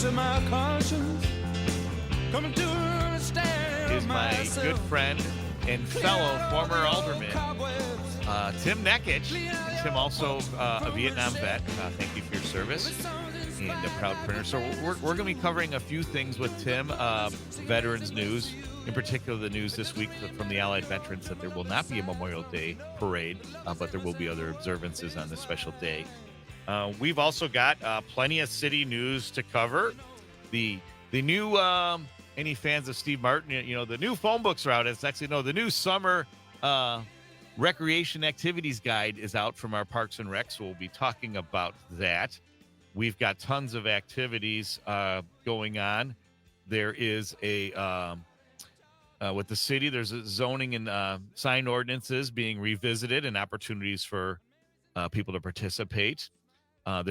voice of my conscience coming to understand Is my good friend and fellow former alderman, Tim Nekic. Tim also a Vietnam vet. Thank you for your service and a proud printer. So we're going to be covering a few things with Tim, veterans news, in particular the news this week from the Allied veterans that there will not be a Memorial Day parade, but there will be other observances on this special day. We've also got plenty of city news to cover. The new any fans of Steve Martin, the new phone books are out. It's actually the new summer recreation activities guide is out from our Parks and Recs. So we'll be talking about that. We've got tons of activities going on. There is a with the city, there's a zoning and sign ordinances being revisited and opportunities for people to participate. I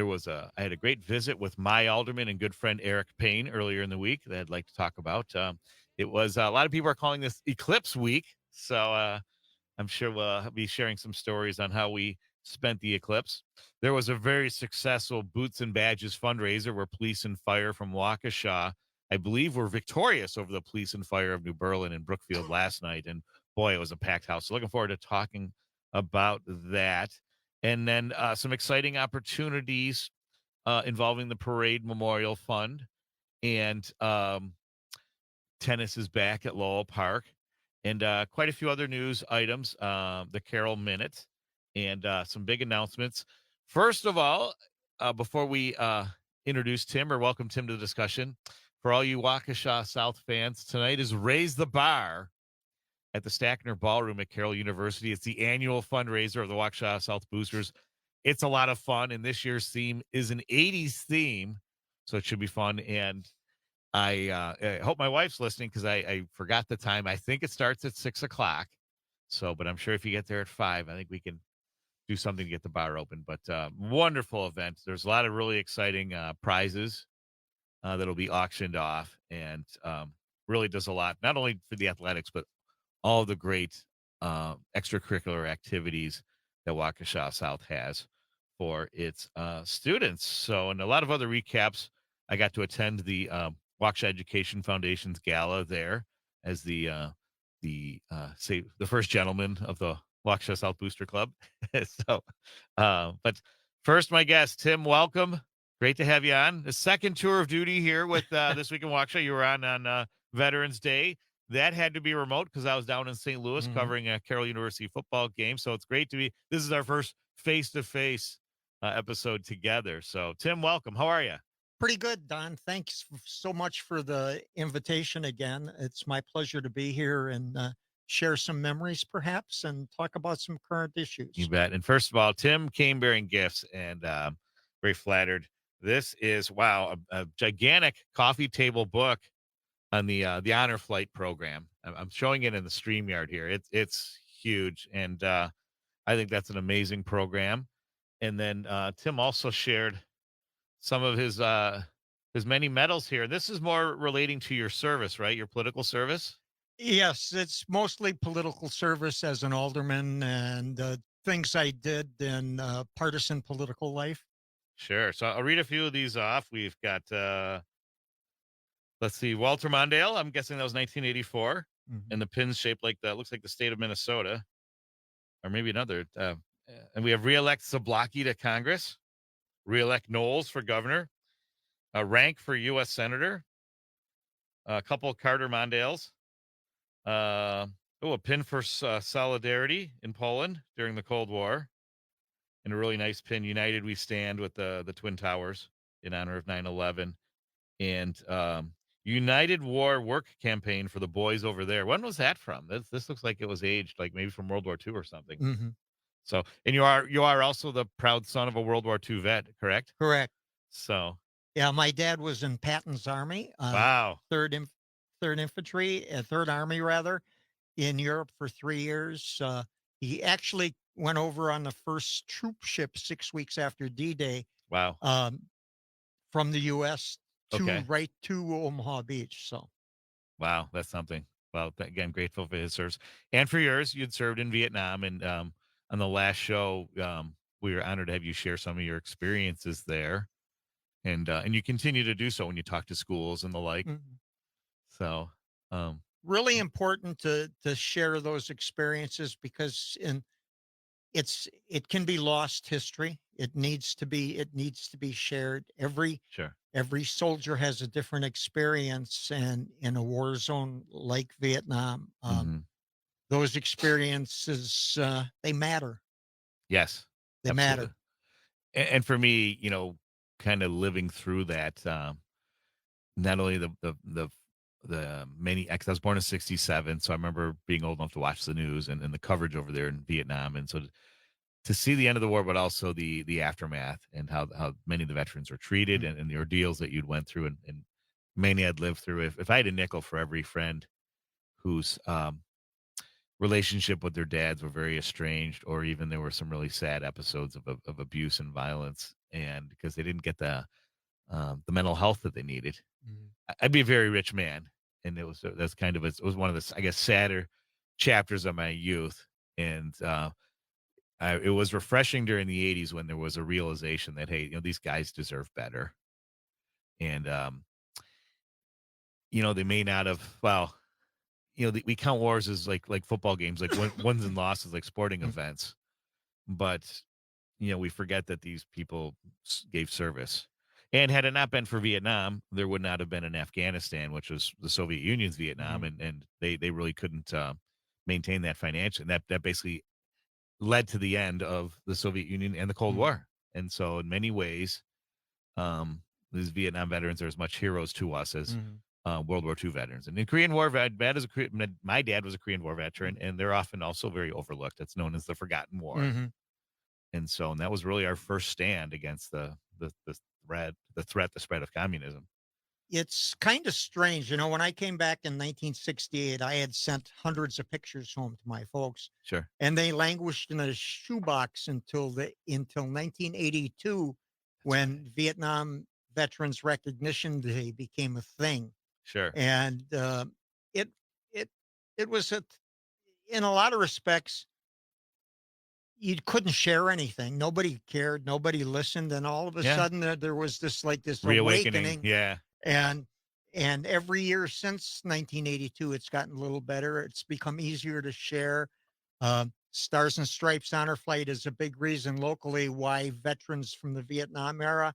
had a great visit with my alderman and good friend Eric Payne earlier in the week that I'd like to talk about. It was a lot of people are calling this Eclipse Week, so I'm sure we'll be sharing some stories on how we spent the eclipse. There was a very successful Boots and Badges fundraiser where police and fire from Waukesha, I believe, were victorious over the police and fire of New Berlin and Brookfield last night. And boy, it was a packed house. So looking forward to talking about that. And then some exciting opportunities involving the Parade Memorial Fund. And tennis is back at Lowell Park. And quite a few other news items, the Carroll Minute, and some big announcements. First of all, before we introduce Tim or welcome Tim to the discussion, for all you Waukesha South fans, tonight is Raise the Bar at the Stackner Ballroom at Carroll University. It's the annual fundraiser of the Waukesha South Boosters. It's a lot of fun, and this year's theme is an 80s theme, so it should be fun. And I hope my wife's listening because I forgot the time. I think it starts at 6 o'clock. So, but I'm sure if you get there at 5, I think we can do something to get the bar open. But wonderful event. There's a lot of really exciting prizes that'll be auctioned off, and really does a lot, not only for the athletics, but all the great extracurricular activities that Waukesha South has for its students. So, and a lot of other recaps. I got to attend the Waukesha Education Foundation's gala there as the first gentleman of the Waukesha South Booster Club. So, but first, my guest, Tim, welcome. Great to have you on. The second tour of duty here with This Week in Waukesha. You were on Veterans Day. That had to be remote because I was down in St. Louis covering a Carroll University football game. So it's great to be. This is our first face-to-face episode together. So, Tim, welcome. How are you? Pretty good, Don. Thanks so much for the invitation again. It's my pleasure to be here and share some memories, perhaps, and talk about some current issues. You bet. And first of all, Tim came bearing gifts, and very flattered. This is, wow, a gigantic coffee table book on the Honor Flight program. I'm showing it in the StreamYard here. It's huge, and I think that's an amazing program. And then Tim also shared some of his many medals here. This is more relating to your service, right? Your political service? Yes, it's mostly political service as an alderman and things I did in partisan political life. Sure. So I'll read a few of these off. We've got, let's see, Walter Mondale. I'm guessing that was 1984. And the pin's shaped like that. Looks like the state of Minnesota. Or maybe another. And we have re-elect Zablocki to Congress. Re-elect Knowles for governor. Rank for U.S. senator. A couple of Carter Mondales. A pin for solidarity in Poland during the Cold War. And a really nice pin, United We Stand, with the Twin Towers in honor of 9/11. And United War Work Campaign for the boys over there. When was that from? This looks like it was aged like maybe from World War II or something. So, and you are also the proud son of a World War II vet, correct? Correct. So, yeah, my dad was in Patton's Army. Wow. Third Infantry, Third Army rather, in Europe for 3 years. He actually went over on the first troop ship 6 weeks after D-Day. Wow. From the U.S. Okay. right to Omaha Beach. So, wow, that's something. Well, again, grateful for his service and for yours. You'd served in Vietnam, and on the last show, we were honored to have you share some of your experiences there. and you continue to do so when you talk to schools and the like. Mhm. So, um, Really important to share those experiences because it can be lost history. It needs to be shared. sure. Every soldier has a different experience, and in a war zone like Vietnam, Hmm. those experiences they matter. Yes, They absolutely. matter. And for me, kind of living through that, not only the many, because I was born in '67, so I remember being old enough to watch the news and the coverage over there in Vietnam, and so to see the end of the war, but also the aftermath and how many of the veterans were treated, Mm, and the ordeals that you'd went through, and many I'd lived through. If I had a nickel for every friend whose relationship with their dads were very estranged, or even there were some really sad episodes of abuse and violence, and because they didn't get the mental health that they needed, mm. I'd be a very rich man. And that's kind of it was one of the, I guess, sadder chapters of my youth. And it was refreshing during the '80s when there was a realization that, hey, these guys deserve better. And they may not have. Well, we count wars as like football games, like wins and losses, like sporting Mm, events. But we forget that these people gave service. And had it not been for Vietnam, there would not have been an Afghanistan, which was the Soviet Union's Vietnam, mhm, and they really couldn't maintain that financially. And that basically led to the end of the Soviet Union and the Cold mm, War. And so, in many ways, um, these Vietnam veterans are as much heroes to us as mhm, World War II veterans. And the Korean War vet is my dad was a Korean War veteran, mm, and they're often also very overlooked. It's known as the Forgotten War. mhm. And that was really our first stand against the threat, the spread of communism. It's kind of strange, when I came back in 1968, I had sent hundreds of pictures home to my folks, Sure, and they languished in a shoebox until 1982, that's right. when Vietnam Veterans Recognition Day became a thing. Sure, And it it it was in a lot of respects, you couldn't share anything. Nobody cared. Nobody listened. And all of a yeah, sudden, there was this reawakening. awakening, Yeah, and every year since 1982, it's gotten a little better. It's become easier to share. Stars and Stripes Honor Flight is a big reason locally why veterans from the Vietnam era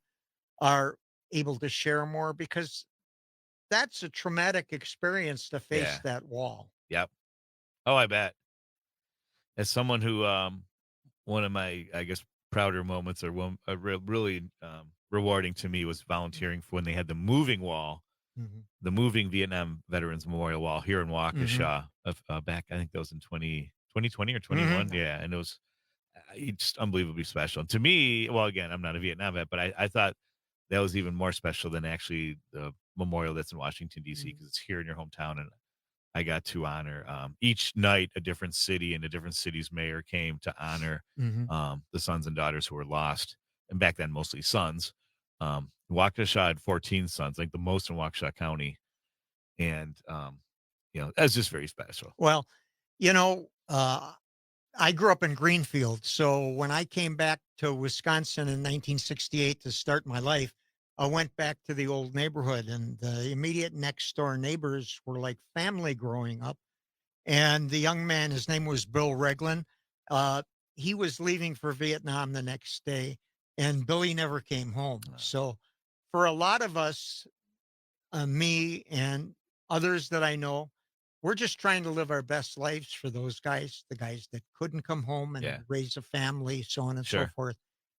are able to share more, because that's a traumatic experience to face yeah, that wall. yep. Oh, I bet. As someone who, one of my, I guess, prouder moments, or one really rewarding to me, was volunteering for when they had the moving wall, Mhm. the moving Vietnam Veterans Memorial Wall here in Mhm. Waukesha, back, I think that was in 2020 or 21. Mhm. Yeah, and it was it's unbelievably special. And to me, well, again, I'm not a Vietnam vet, but I thought that was even more special than actually the memorial that's in Washington D.C., Mhm. because it's here in your hometown, and I got to honor each night a different city, and a different city's mayor came to honor Mhm. the sons and daughters who were lost, and back then mostly sons. Waukesha had 14 sons, like the most in Waukesha County, and that's just very special. Well, you know, uh, I grew up in Greenfield, so when I came back to Wisconsin in 1968 to start my life, I went back to the old neighborhood, and the immediate next door neighbors were like family growing up. And the young man, his name was Bill Reglin. Uh, he was leaving for Vietnam the next day, and Billy never came home. Uh, So, for a lot of us, me and others that I know, we're just trying to live our best lives for those guys, the guys that couldn't come home and yeah, raise a family, so on and so sure, forth,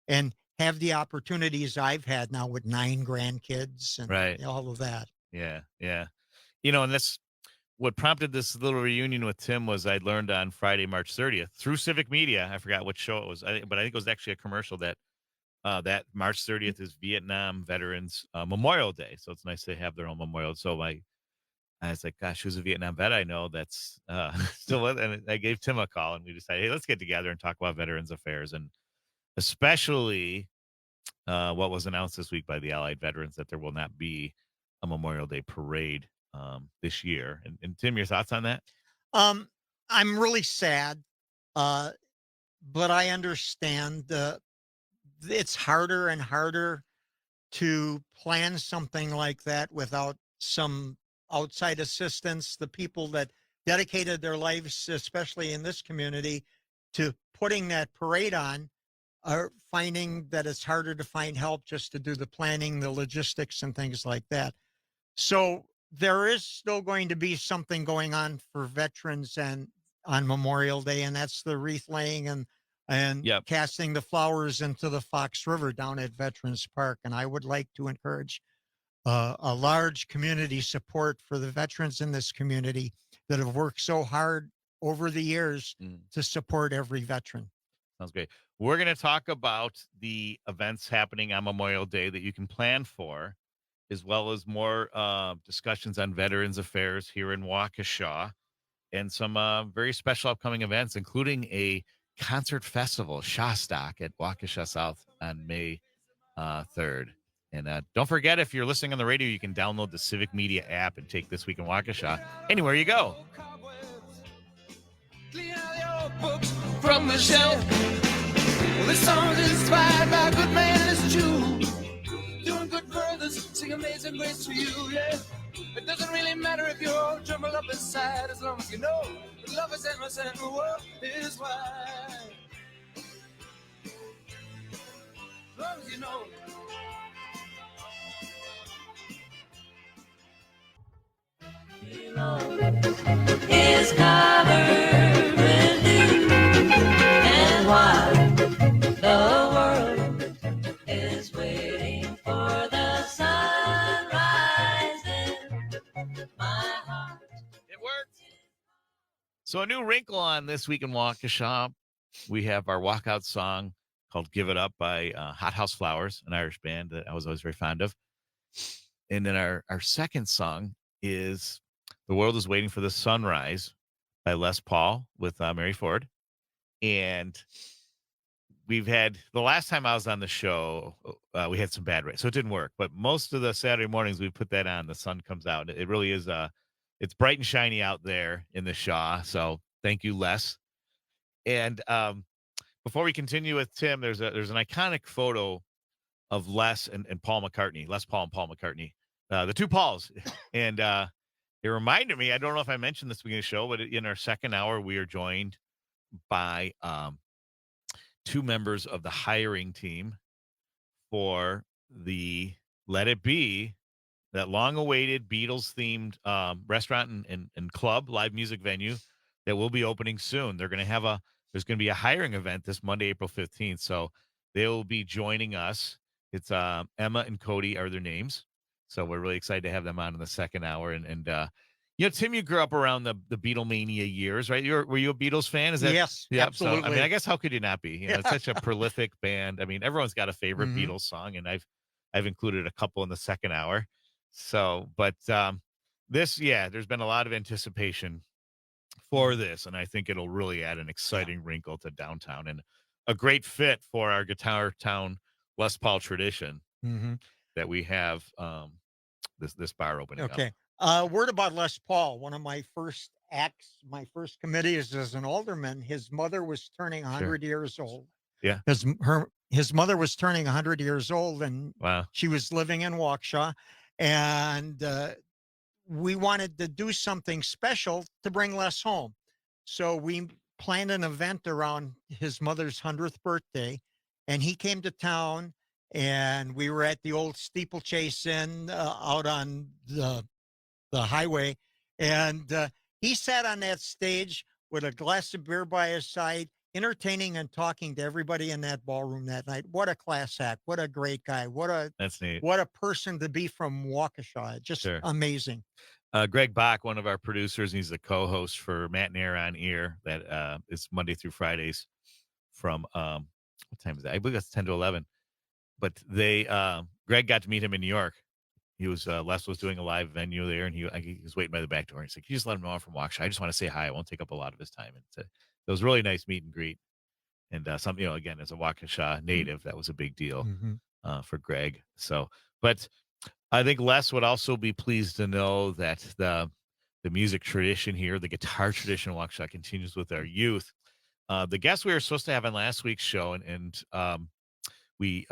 and have the opportunities I've had now with 9 grandkids and right, all of that. yeah, yeah. And that's what prompted this little reunion with Tim. Was I learned on Friday, March 30th, through Civic Media. I forgot what show it was, but I think it was actually a commercial that March 30th is Vietnam Veterans Memorial Day. So it's nice they have their own memorial. So I was like, gosh, who's a Vietnam vet I know that's still with? And I gave Tim a call, and we decided, hey, let's get together and talk about Veterans Affairs, and especially what was announced this week by the Allied veterans, that there will not be a Memorial Day parade this year. And Tim, your thoughts on that? Um, I'm really sad, uh, but I understand it's harder and harder to plan something like that without some outside assistance. The people that dedicated their lives, especially in this community, to putting that parade on are finding that it's harder to find help just to do the planning, the logistics, and things like that. So there is still going to be something going on for veterans and on Memorial Day, and that's the wreath laying and Yep. casting the flowers into the Fox River down at Veterans Park. And I would like to encourage a large community support for the veterans in this community that have worked so hard over the years to support every veteran. Sounds great. We're going to talk about the events happening on Memorial Day that you can plan for, as well as more discussions on Veterans Affairs here in Waukesha, and some very special upcoming events, including a concert festival, Shawstock at Waukesha South on May 3rd. And don't forget, if you're listening on the radio, you can download the Civic Media app and take This Week in Waukesha anywhere you go. Clean out your books from the shelf. Well, this song is inspired by a good man, it's true. Doing good for others, sing Amazing Grace to you, yeah. It doesn't really matter if you're all jumbled up inside, as long as you know that love is endless and the world is wide. As long as you know. Is covered with dew, and while the world is waiting for the sunrise in my heart. It worked. So a new wrinkle on This Week in Waukesha. We have our walkout song called Give It Up by Hot House Flowers, an Irish band that I was always very fond of. And then our second song is The World is Waiting for the Sunrise by Les Paul with Mary Ford. And we've had, the last time I was on the show, we had some bad rain, so it didn't work. But most of the Saturday mornings we put that on, the sun comes out. It really is, it's bright and shiny out there in the Shaw. So thank you, Les. And before we continue with Tim, there's an iconic photo of Les and Paul McCartney, Les Paul and Paul McCartney, the two Pauls. And it reminded me, I don't know if I mentioned this beginning of the show, but in our second hour, we are joined by two members of the hiring team for the Let It Be, that long-awaited Beatles-themed restaurant and club, live music venue that will be opening soon. They're going to have there's going to be a hiring event this Monday, April 15th. So they will be joining us. It's Emma and Cody are their names. So we're really excited to have them on in the second hour. And you know, Tim, you grew up around the Beatlemania years, right? Were you a Beatles fan? Is that Yes, yeah? absolutely. So, I mean, I guess how could you not be? You know, it's such a prolific band. I mean, everyone's got a favorite Beatles song, and I've included a couple in the second hour. So, but there's been a lot of anticipation for this, and I think it'll really add an exciting wrinkle to downtown and a great fit for our Guitar Town Les Paul tradition that we have this bar opening up. Okay. Word about Les Paul. One of my first acts, my first committee is as an alderman. His mother was turning 100 years old. Yeah. His mother was turning 100 years old, and Wow. she was living in Waukesha, and we wanted to do something special to bring Les home. So we planned an event around his mother's 100th birthday, and he came to town, and we were at the old Steeplechase Inn out on the highway, and he sat on that stage with a glass of beer by his side, entertaining and talking to everybody in that ballroom that night. What a class act. What a great guy. That's neat. What a person to be from Waukesha. Just amazing. Greg Bach, one of our producers, he's the co-host for Matt and Air on Ear. That is Monday through Fridays from what time is that? I believe that's 10 to 11. But Greg got to meet him in New York. He was Les was doing a live venue there, and he was waiting by the back door. He's like, "Can you just let him know I'm from Waukesha? I just want to say hi. I won't take up a lot of his time." And it was a really nice meet and greet. And something, you know, again, as a Waukesha native, that was a big deal for Greg. So, but I think Les would also be pleased to know that the music tradition here, the guitar tradition in Waukesha, continues with our youth. The guest we were supposed to have on last week's show, and we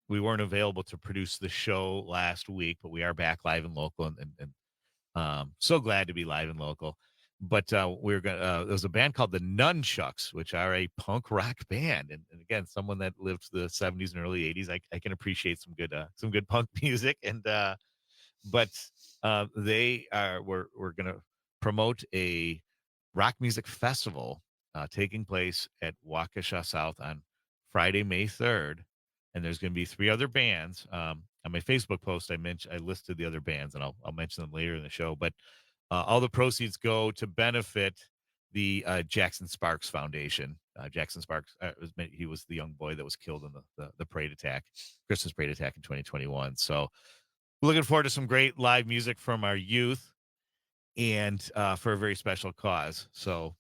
we weren't available to produce the show last week, but we are back live and local, and so glad to be live and local. But we're gonna. There's a band called the Nunchucks, which are a punk rock band, and again, someone that lived the '70s and early '80s. I can appreciate some good punk music, and but we're gonna promote a rock music festival taking place at Waukesha South on Friday, May 3rd. And there's going to be 3 other bands. On my Facebook post, I listed the other bands, and I'll mention them later in the show. But all the proceeds go to benefit the Jackson Sparks Foundation. Jackson Sparks, he was the young boy that was killed in the parade attack, Christmas parade attack in 2021. So looking forward to some great live music from our youth, and for a very special cause. So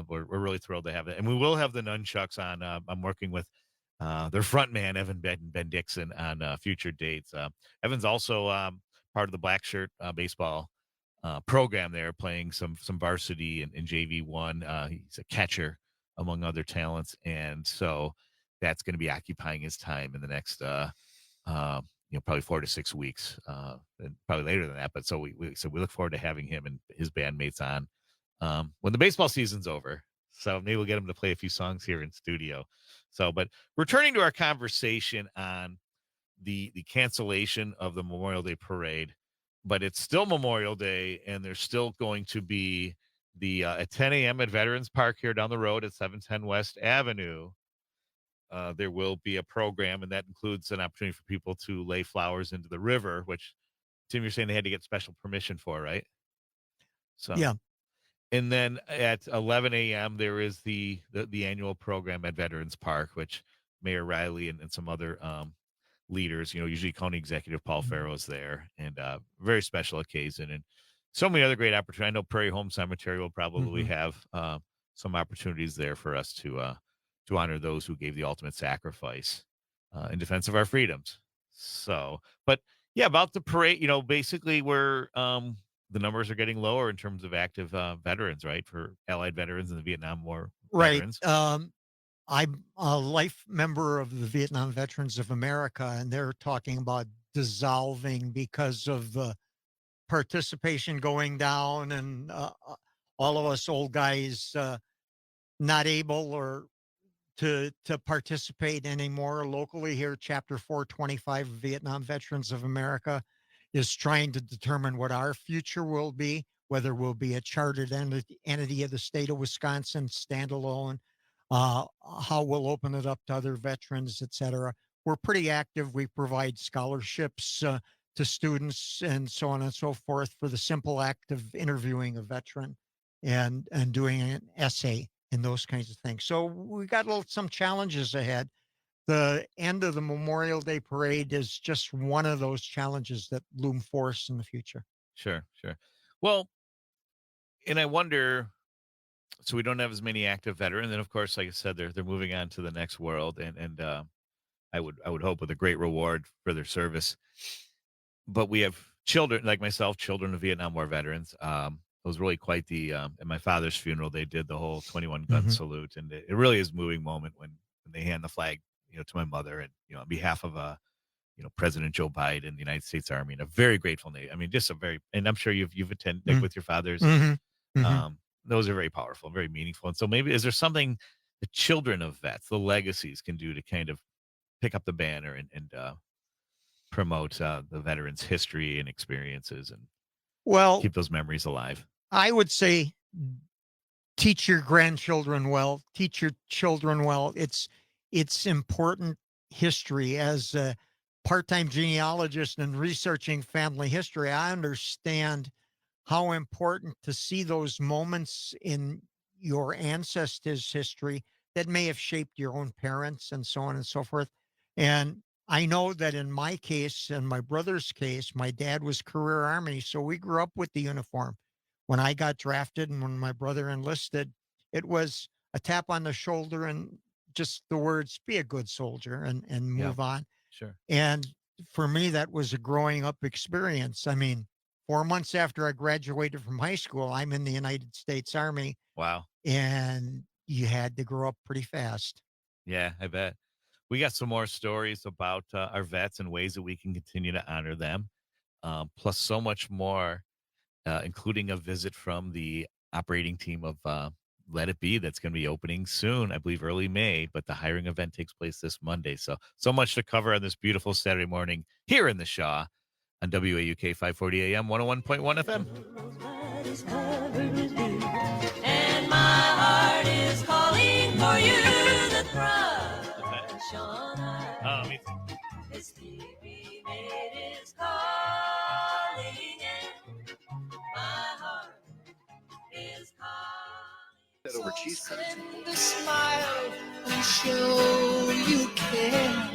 we're really thrilled to have it. And we will have the Nunchucks on. I'm working with their frontman, Evan Ben Dixon, on future dates. Evan's also part of the Black Shirt baseball program there, playing some varsity and JV1. He's a catcher, among other talents. And so that's going to be occupying his time in the next probably 4 to 6 weeks, and probably later than that. But so we look forward to having him and his bandmates on when the baseball season's over. So maybe we'll get him to play a few songs here in studio. So, but returning to our conversation on the cancellation of the Memorial Day parade, but it's still Memorial Day, and there's still going to be the at 10 a.m. at Veterans Park here down the road at 710 West Avenue. There will be a program, and that includes an opportunity for people to lay flowers into the river, which, Tim, you're saying they had to get special permission for, right? So Yeah. And then at 11 a.m., there is the annual program at Veterans Park, which Mayor Riley and some other leaders, usually County Executive Paul Farrow is there, and very special occasion, and so many other great opportunities. I know Prairie Home Cemetery will probably have some opportunities there for us to honor those who gave the ultimate sacrifice in defense of our freedoms. So, but yeah, about the parade, basically we're the numbers are getting lower in terms of active veterans, right? For Allied veterans and the Vietnam War veterans. I'm a life member of the Vietnam Veterans of America, and they're talking about dissolving because of the participation going down, and all of us old guys not able or to participate anymore locally here. Chapter 425 of Vietnam Veterans of America is trying to determine what our future will be, whether we'll be a chartered entity of the state of Wisconsin, standalone, how we'll open it up to other veterans, et cetera. We're pretty active. We provide scholarships to students and so on and so forth for the simple act of interviewing a veteran and doing an essay and those kinds of things. So we got some challenges ahead. The end of the Memorial Day parade is just one of those challenges that loom for us in the future. Sure. Well, and I wonder, so we don't have as many active veterans, and of course, like I said, they're moving on to the next world, and I would hope with a great reward for their service. But we have children like myself, children of Vietnam War veterans. It was really quite the at my father's funeral, they did the whole 21 gun salute, and it really is a moving moment when they hand the flag to my mother, and on behalf of President Joe Biden, the United States Army, and a very grateful name. I mean, just and I'm sure you've attended like, with your father's. Those are very powerful, very meaningful. And so maybe is there something the children of vets, the legacies, can do to kind of pick up the banner and promote the veterans' history and experiences and keep those memories alive? I would say teach your grandchildren well, teach your children well. It's important history. As a part-time genealogist and researching family history, I understand how important to see those moments in your ancestors' history that may have shaped your own parents and so on and so forth. And I know that in my case and my brother's case, my dad was career Army, so we grew up with the uniform. When I got drafted and when my brother enlisted, it was a tap on the shoulder and just the words, be a good soldier and move on. Sure. And for me, that was a growing up experience. I mean, 4 months after I graduated from high school, I'm in the United States Army. Wow. And you had to grow up pretty fast. Yeah, I bet. we got some more stories about our vets and ways that we can continue to honor them, plus so much more, including a visit from the operating team of Let It Be that's going to be opening soon, I believe early May, but the hiring event takes place this Monday. So much to cover on this beautiful Saturday morning here in the Shaw on WAUK 540 AM, 101.1 FM. Nobody's covered with dew, and my heart is calling for you. The thrush on high, Me too. his sleepy mate is calling, and my heart is calling. Over cheese curds. Send a smile and show you care.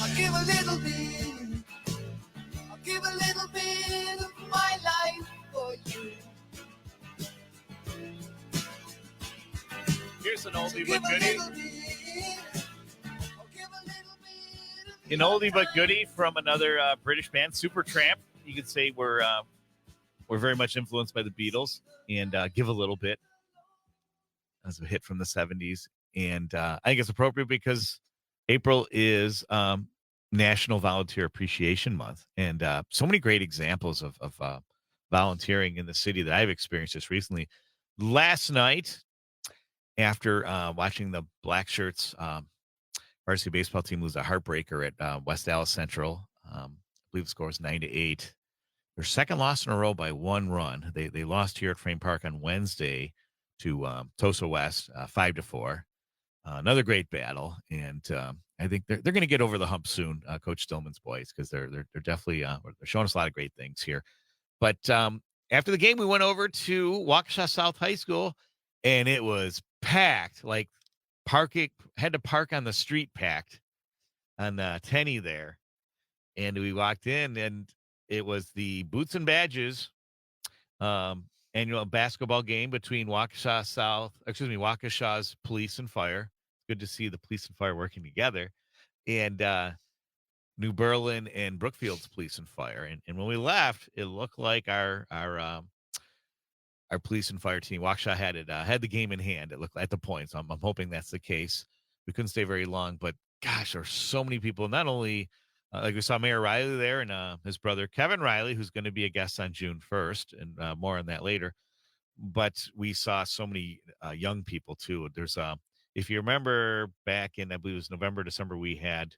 I'll give a little bit. I'll give a little bit of my life for you. Here's an So oldie give but a goodie. little bit. I'll give a little bit of An oldie but goodie from another British band, Supertramp. You could say we're very much influenced by the Beatles, and Give a Little Bit as a hit from the 70s. And I think it's appropriate because April is National Volunteer Appreciation Month, and so many great examples of volunteering in the city that I've experienced just recently. Last night, after watching the Black Shirts varsity baseball team lose a heartbreaker at West Dallas Central, I believe the score was 9-8. Their second loss in a row by 1 run. They lost here at Frame Park on Wednesday to Tosa West 5-4. Another great battle, and I think they're going to get over the hump soon, Coach Stillman's boys, because they're definitely they're showing us a lot of great things here. But after the game, we went over to Waukesha South High School, and it was packed. Like had to park on the street, packed on Tenney there, and we walked in, and it was the Boots and Badges annual basketball game between Waukesha's police and fire. Good to see the police and fire working together, and New Berlin and Brookfield's police and fire. And when we left, it looked like our police and fire team, Waukesha, had the game in hand. It looked at the points. I'm hoping that's the case. We couldn't stay very long, but gosh, there are so many people. Not only like we saw Mayor Riley there and his brother Kevin Riley, who's going to be a guest on June 1st, and more on that later. But we saw so many young people too. There's if you remember back in, I believe it was November, December, we had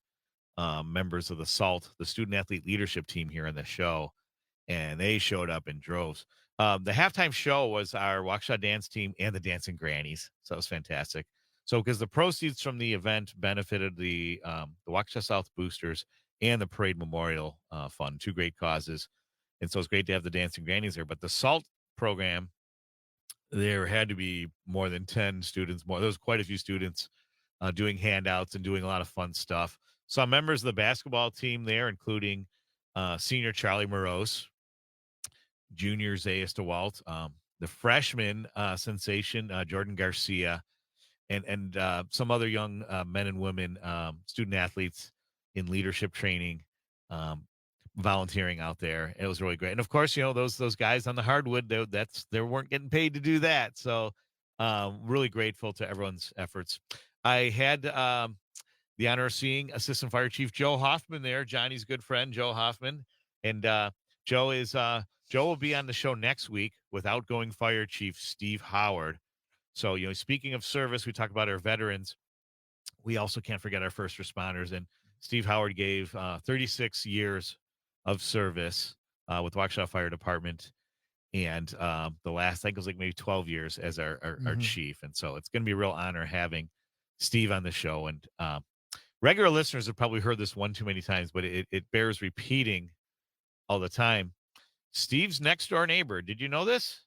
members of the SALT, the Student Athlete Leadership Team, here on the show, and they showed up in droves. The halftime show was our Waukesha dance team and the Dancing Grannies, so it was fantastic. So because the proceeds from the event benefited the Waukesha South Boosters and the Parade Memorial Fund, two great causes. And so it's great to have the Dancing Grannies there. But the SALT program, there had to be more than 10 students more. There was quite a few students doing handouts and doing a lot of fun stuff. Some members of the basketball team there, including senior Charlie Morose, junior Zayas DeWalt, the freshman sensation Jordan Garcia, and some other young men and women, student athletes in leadership training, volunteering out there. It was really great. And of course, those guys on the hardwood, they weren't getting paid to do that. So really grateful to everyone's efforts. I had the honor of seeing Assistant Fire Chief Joe Hoffman there, Johnny's good friend, Joe Hoffman. And Joe will be on the show next week with outgoing Fire Chief Steve Howard. So, speaking of service, we talk about our veterans. We also can't forget our first responders. And Steve Howard gave 36 years of service with Waukesha Fire Department. And the last, I think it was like maybe 12 years as our chief. And so it's going to be a real honor having Steve on the show. And regular listeners have probably heard this one too many times, but it bears repeating all the time. Steve's next door neighbor. Did you know this?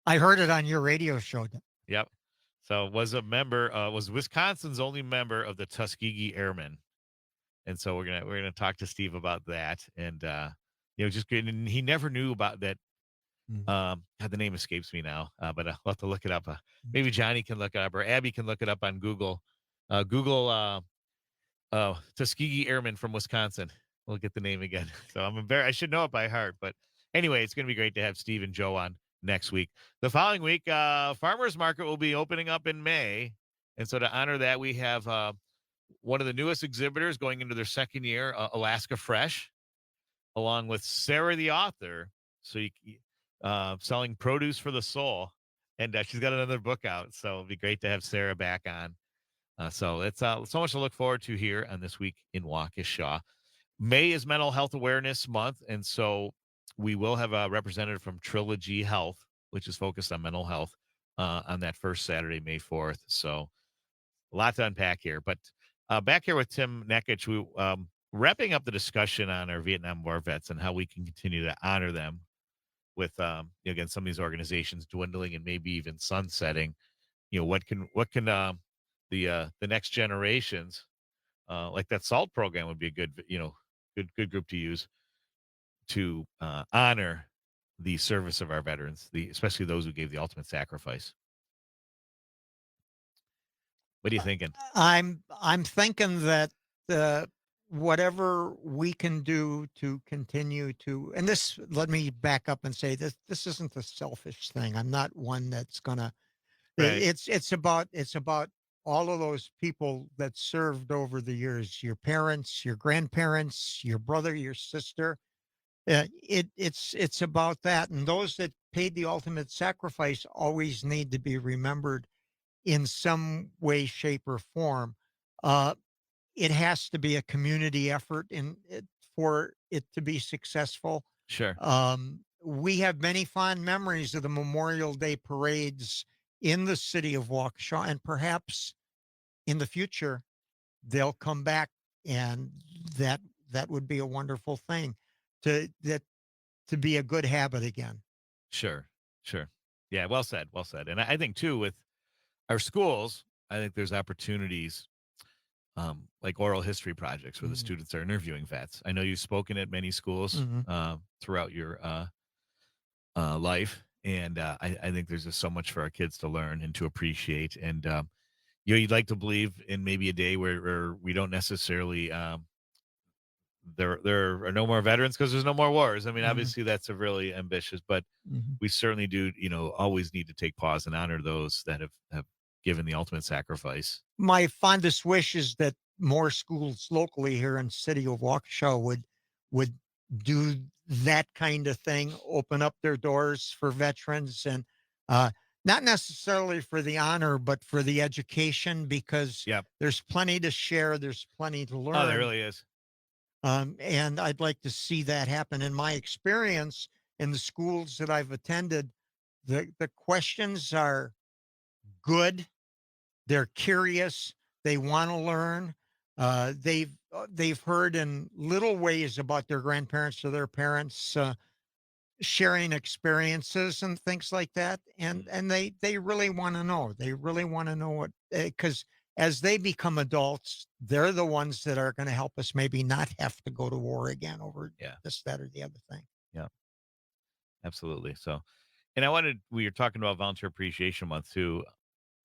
I heard it on your radio show. Yep. So was a member, was Wisconsin's only member of the Tuskegee Airmen. And so we're gonna talk to Steve about that. And just good. And he never knew about that. God, the name escapes me now, but I'll have to look it up. Maybe Johnny can look it up, or Abby can look it up on Google. Google Tuskegee Airmen from Wisconsin. We'll get the name again. So I'm embarrassed. I should know it by heart. But anyway, it's going to be great to have Steve and Joe on next week. The following week, Farmers Market will be opening up in May. And so to honor that, we have one of the newest exhibitors going into their second year, Alaska Fresh, along with Sarah the author. So selling produce for the soul. And she's got another book out. So it'll be great to have Sarah back on. So it's so much to look forward to here on This Week in Waukesha. May is Mental Health Awareness Month, and so we will have a representative from Trilogy Health, which is focused on mental health, on that first Saturday, May 4th. So a lot to unpack here. But back here with Tim Nekich, we wrapping up the discussion on our Vietnam War vets and how we can continue to honor them with, again, some of these organizations dwindling and maybe even sunsetting. What can the next generations, like that SALT program would be a good group to use to honor the service of our veterans, especially those who gave the ultimate sacrifice. What are you thinking? I'm thinking that whatever we can do to continue to, and this, let me back up and say this isn't a selfish thing. I'm not one that's gonna. Right. It's about all of those people that served over the years, your parents, your grandparents, your brother, your sister. It's about that. And those that paid the ultimate sacrifice always need to be remembered in some way, shape, or form. It has to be a community effort for it to be successful. Sure. We have many fond memories of the Memorial Day parades in the city of Waukesha, and perhaps in the future they'll come back, and that would be a wonderful thing to be a good habit again. Sure. Yeah, well said. And I think too, with our schools, I think there's opportunities like oral history projects where the students are interviewing vets. I know you've spoken at many schools throughout your life. And I think there's just so much for our kids to learn and to appreciate. And, you'd like to believe in maybe a day where we don't necessarily, there are no more veterans because there's no more wars. I mean, obviously that's a really ambitious, but we certainly do, always need to take pause and honor those that have given the ultimate sacrifice. My fondest wish is that more schools locally here in the city of Waukesha would do that kind of thing, open up their doors for veterans, and not necessarily for the honor, but for the education, because there's plenty to share. There's plenty to learn. Oh, there really is. And I'd like to see that happen. In my experience in the schools that I've attended, the questions are good. They're curious. They want to learn. They've heard in little ways about their grandparents or their parents sharing experiences and things like that, and they really want to know. They really want to know what, because as they become adults, they're the ones that are going to help us maybe not have to go to war again over this, that, or the other thing. Yeah, absolutely. So, and we were talking about Volunteer Appreciation Month too.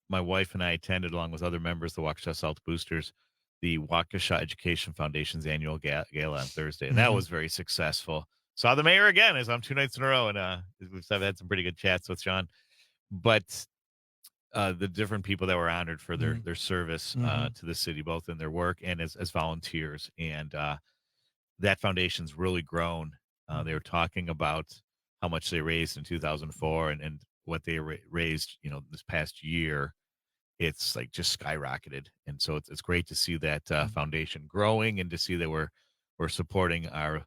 My wife and I attended, along with other members of the Waukesha South Boosters, the Waukesha Education Foundation's annual gala on Thursday. And that was very successful. Saw the mayor again, as I'm 2 nights in a row. And I've had some pretty good chats with Sean. But the different people that were honored for their service to the city, both in their work and as volunteers. And that foundation's really grown. They were talking about how much they raised in 2004 and what they raised, this past year. It's like just skyrocketed. And so it's great to see that foundation growing and to see that we're supporting our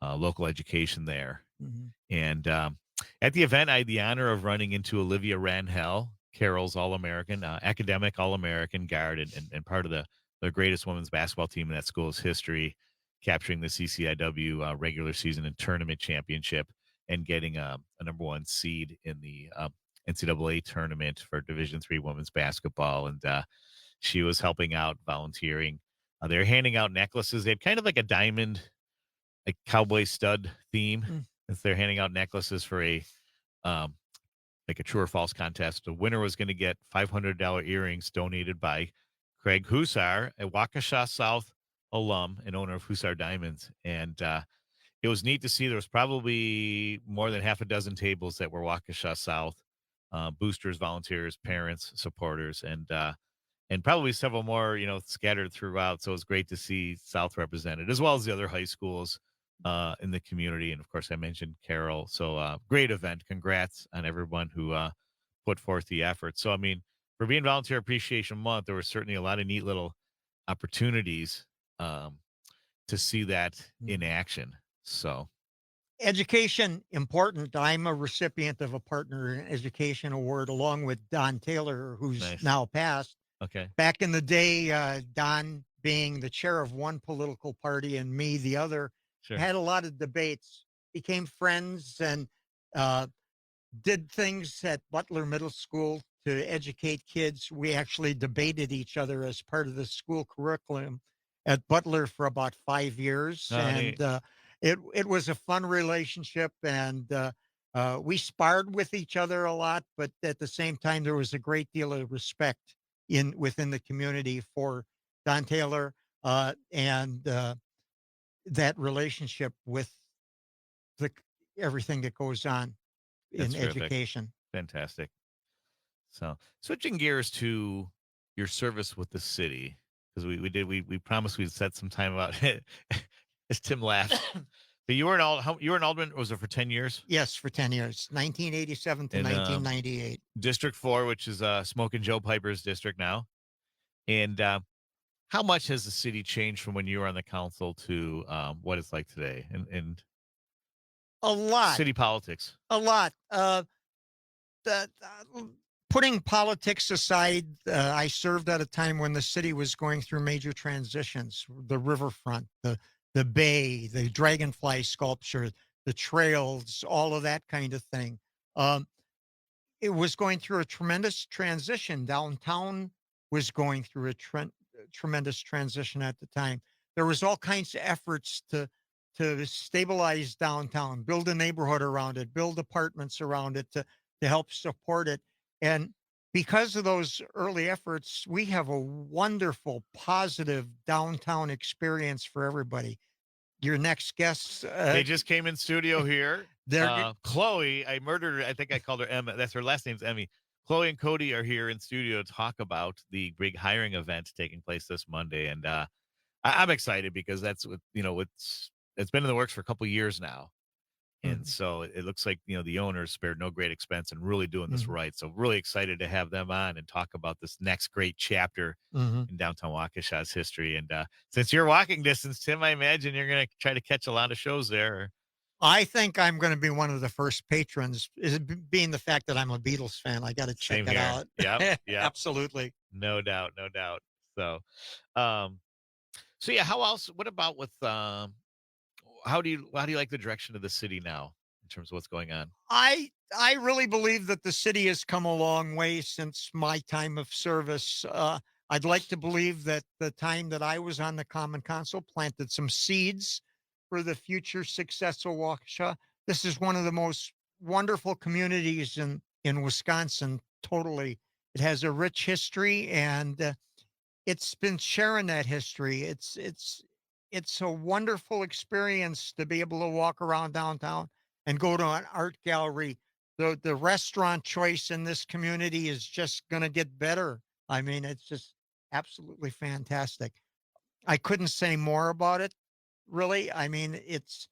local education there. And at the event, I had the honor of running into Olivia Rangel, Carroll's All-American, academic All-American guard, and part of the greatest women's basketball team in that school's history, capturing the CCIW regular season and tournament championship and getting a #1 seed in the NCAA tournament for Division III women's basketball. And she was helping out, volunteering. They were handing out necklaces. They had kind of like a diamond, like cowboy stud theme. As they're handing out necklaces for like a true or false contest. The winner was going to get $500 earrings donated by Craig Hussar, a Waukesha South alum and owner of Hussar Diamonds. And it was neat to see there was probably more than half a dozen tables that were Waukesha South, boosters, volunteers, parents, supporters, and probably several more, scattered throughout. So it was great to see South represented, as well as the other high schools in the community. And of course, I mentioned Carroll. So great event. Congrats on everyone who put forth the effort. So, I mean, for being Volunteer Appreciation Month, there was certainly a lot of neat little opportunities to see that in action. So, Education important. I'm a recipient of a Partner in Education Award along with Don Taylor, who's Nice. now passed. okay. Back in the day, Don being the chair of one political party and me the other, Sure. had a lot of debates, became friends, and uh, did things at Butler Middle School to educate kids. We actually debated each other as part of the school curriculum at Butler for about 5 years, Oh, neat. and it was a fun relationship, and we sparred with each other a lot, but at the same time, there was a great deal of respect within the community for Don Taylor and that relationship with the everything that goes on That's in terrific. education. Fantastic. So, switching gears to your service with the city, because we promised we'd set some time about it. As Tim laughs, but you were an alderman. Was it for 10 years? Yes, for 10 years, 1987 to And 1998. District 4, which is Smoking Joe Piper's district now. And how much has the city changed from when you were on the council to what it's like today and A lot, city politics? a lot. The, putting politics aside, I served at a time when the city was going through major transitions. The riverfront, the bay, the dragonfly sculpture, the trails, all of that kind of thing. It was going through a tremendous transition. Downtown was going through a tremendous transition at the time. There was all kinds of efforts to stabilize downtown, build a neighborhood around it, build apartments around it to help support it. And because of those early efforts, we have a wonderful, positive downtown experience for everybody. Your next guests, They just came in studio here. they're Chloe, I murdered her. I think I called her Emma. That's her last name's Emmy. Chloe and Cody are here in studio to talk about the big hiring event taking place this Monday. And I'm excited because that's what, it's been in the works for a couple years now. And so it looks like, the owners spared no great expense and really doing this right. So really excited to have them on and talk about this next great chapter in downtown Waukesha's history. And since you're walking distance, Tim, I imagine you're going to try to catch a lot of shows there. I think I'm going to be one of the first patrons, being the fact that I'm a Beatles fan. I got to check Same it here. out. Yep. Absolutely. No doubt. So, so yeah, what about with, how do you like the direction of the city now in terms of what's going on? I really believe that the city has come a long way since my time of service. I'd like to believe that the time that I was on the Common Council planted some seeds for the future success of Waukesha. This is one of the most wonderful communities in Wisconsin. Totally, it has a rich history, and it's been sharing that history. It's a wonderful experience to be able to walk around downtown and go to an art gallery. The restaurant choice in this community is just going to get better. I mean, it's just absolutely fantastic. I couldn't say more about it, really. I mean, it's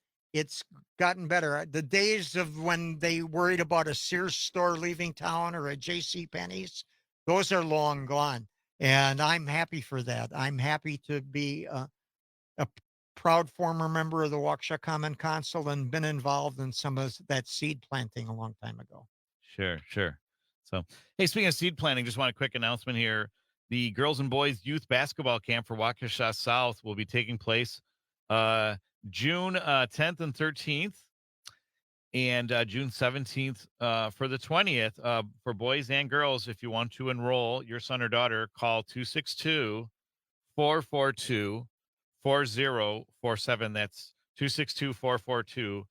gotten better. The days of when they worried about a Sears store leaving town or a J.C. Penney's, those are long gone. And I'm happy for that. I'm happy to be a proud former member of the Waukesha Common Council and been involved in some of that seed planting a long time ago. Sure. So, hey, speaking of seed planting, just want a quick announcement here. The girls and boys youth basketball camp for Waukesha South will be taking place June 10th and 13th and June 17th for the 20th. For boys and girls, if you want to enroll your son or daughter, call 262-442-4047. That's 262-442-4047.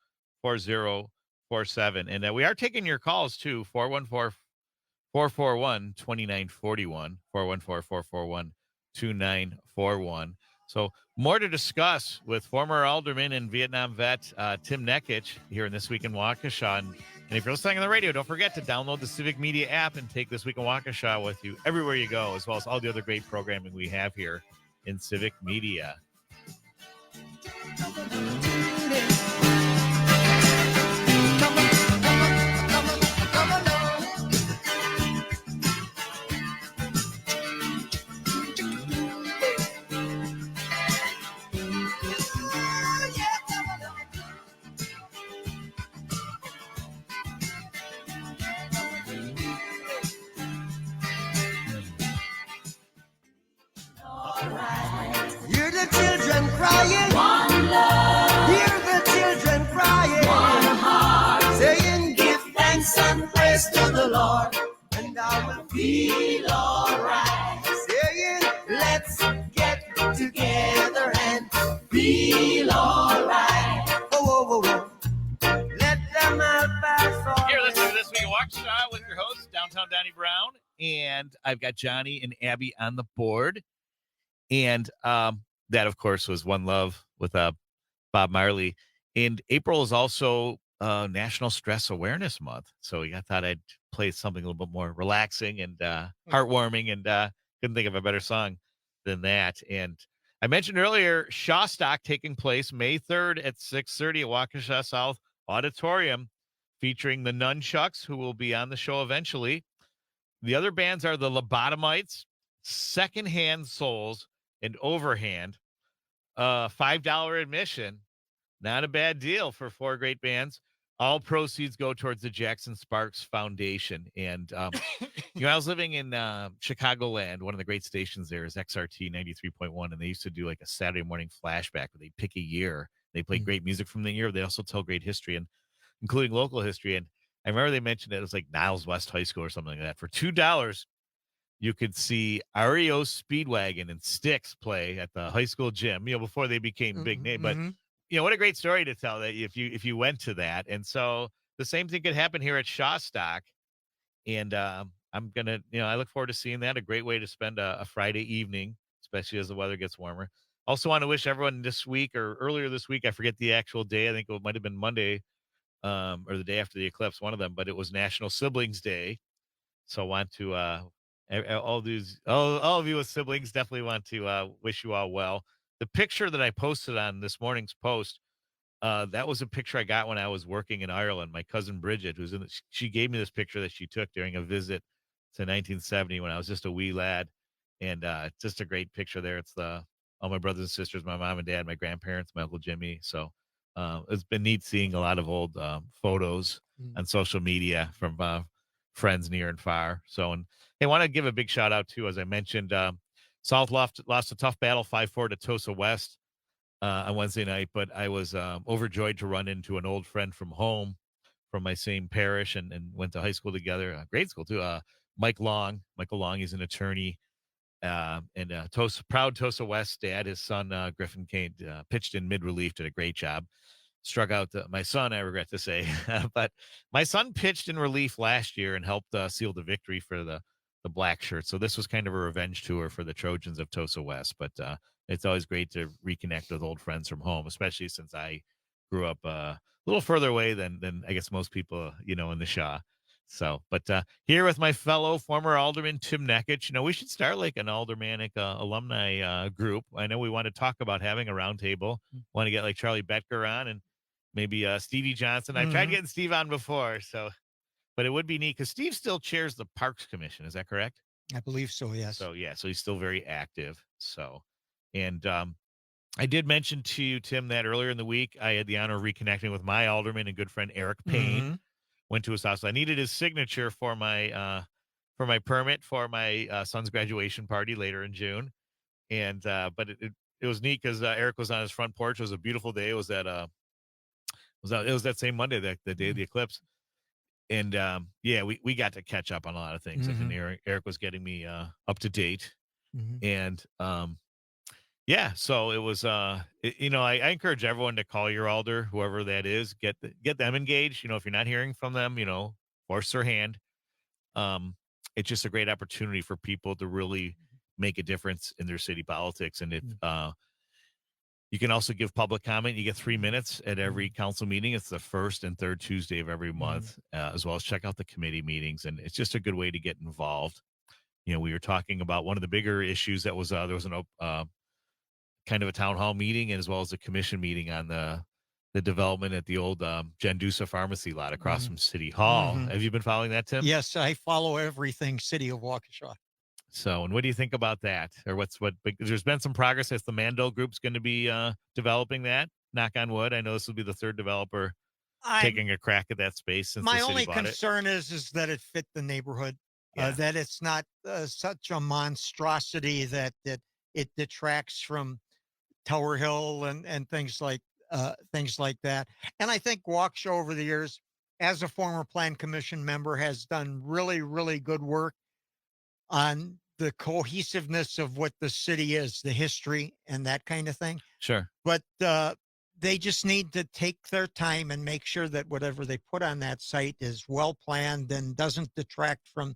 And we are taking your calls too, 414-441-2941, 414-441-2941. So more to discuss with former alderman and Vietnam vet Tim Nekich here in This Week in Waukesha. And if you're listening on the radio, don't forget to download the Civic Media app and take This Week in Waukesha with you everywhere you go, as well as all the other great programming we have here in Civic Media. Hear the children crying. One love, Hear the children crying. one heart. Saying, give thanks and praise to the Lord, and I will feel alright. Saying, let's get together and feel alright. Oh, oh, oh, oh. Let them all pass on. Here, listening to This Week in Waukesha with your host, Downtown Donnie Brown. And I've got Johnny and Abby on the board. And that, of course, was One Love with Bob Marley. And April is also National Stress Awareness Month. So I thought I'd play something a little bit more relaxing and heartwarming, and couldn't think of a better song than that. And I mentioned earlier, Shawstock taking place May 3rd at 6:30 at Waukesha South Auditorium, featuring the Nunchucks, who will be on the show eventually. The other bands are the Lobotomites, Secondhand Souls, and Overhand. $5 admission. Not a bad deal for four great bands. All proceeds go towards the Jackson Sparks Foundation. And, I was living in Chicagoland. One of the great stations there is XRT 93.1. And they used to do like a Saturday morning flashback where they pick a year. They play great music from the year. They also tell great history, and including local history. And I remember they mentioned it was like Niles West High School or something like that. For $2, you could see REO Speedwagon and Styx play at the high school gym, before they became big name. But, what a great story to tell that if you went to that. And so the same thing could happen here at Shawstock. And I'm going to, I look forward to seeing that. A great way to spend a Friday evening, especially as the weather gets warmer. Also want to wish everyone this week or earlier this week, I forget the actual day. I think it might have been Monday or the day after the eclipse, one of them, but it was National Siblings Day. So I want to, all of you with siblings, definitely want to wish you all well. The picture that I posted on this morning's post, that was a picture I got when I was working in Ireland. My cousin Bridget, she gave me this picture that she took during a visit to 1970 when I was just a wee lad. And just a great picture there. It's all my brothers and sisters, my mom and dad, my grandparents, my Uncle Jimmy. So it's been neat seeing a lot of old photos on social media from friends near and far. So, and I want to give a big shout out too, as I mentioned, South lost a tough battle 5-4 to Tosa West on Wednesday night, but I was overjoyed to run into an old friend from home, from my same parish, and went to high school together, grade school too. Michael Long, he's an attorney, and proud Tosa West dad. His son Griffin Kane pitched in mid relief, did a great job. Struck out my son, I regret to say, but my son pitched in relief last year and helped seal the victory for the black shirt. So this was kind of a revenge tour for the Trojans of Tosa West. But it's always great to reconnect with old friends from home, especially since I grew up a little further away than I guess most people, in the Shaw. So, but here with my fellow former alderman, Tim Nekich, we should start like an aldermanic alumni group. I know we want to talk about having a roundtable. Want to get like Charlie Betker on and maybe Stevie Johnson. I've tried getting Steve on before, but it would be neat because Steve still chairs the Parks Commission. Is that correct? I believe so, yes. So, so he's still very active. So, and I did mention to you, Tim, that earlier in the week, I had the honor of reconnecting with my alderman and good friend, Eric Payne. Went to his house. I needed his signature for my permit for my son's graduation party later in June. And, but it was neat because Eric was on his front porch. It was a beautiful day. It was that same Monday, the day of the eclipse. And we got to catch up on a lot of things. And Eric was getting me up to date. And so it was I encourage everyone to call your alder, whoever that is, get them engaged. If you're not hearing from them, force their hand. It's just a great opportunity for people to really make a difference in their city politics. And if You can also give public comment. You get 3 minutes at every council meeting. It's the first and third Tuesday of every month, as well as check out the committee meetings. And it's just a good way to get involved. You know, we were talking about one of the bigger issues that was there was an kind of a town hall meeting, and as well as a commission meeting on the development at the old Gendusa pharmacy lot across from City Hall. Have you been following that, Tim? Yes, I follow everything City of Waukesha. So, and what do you think about that? Or there's been some progress as the Mandel Group's going to be developing that. Knock on wood. I know this will be the third developer taking a crack at that space since my the city only bought concern is that it fit the neighborhood, that it's not such a monstrosity that it detracts from Tower Hill and things like that. And I think Waukesha over the years, as a former Plan Commission member, has done really, really good work on the cohesiveness of what the city is, the history and that kind of thing. Sure. But they just need to take their time and make sure that whatever they put on that site is well planned and doesn't detract from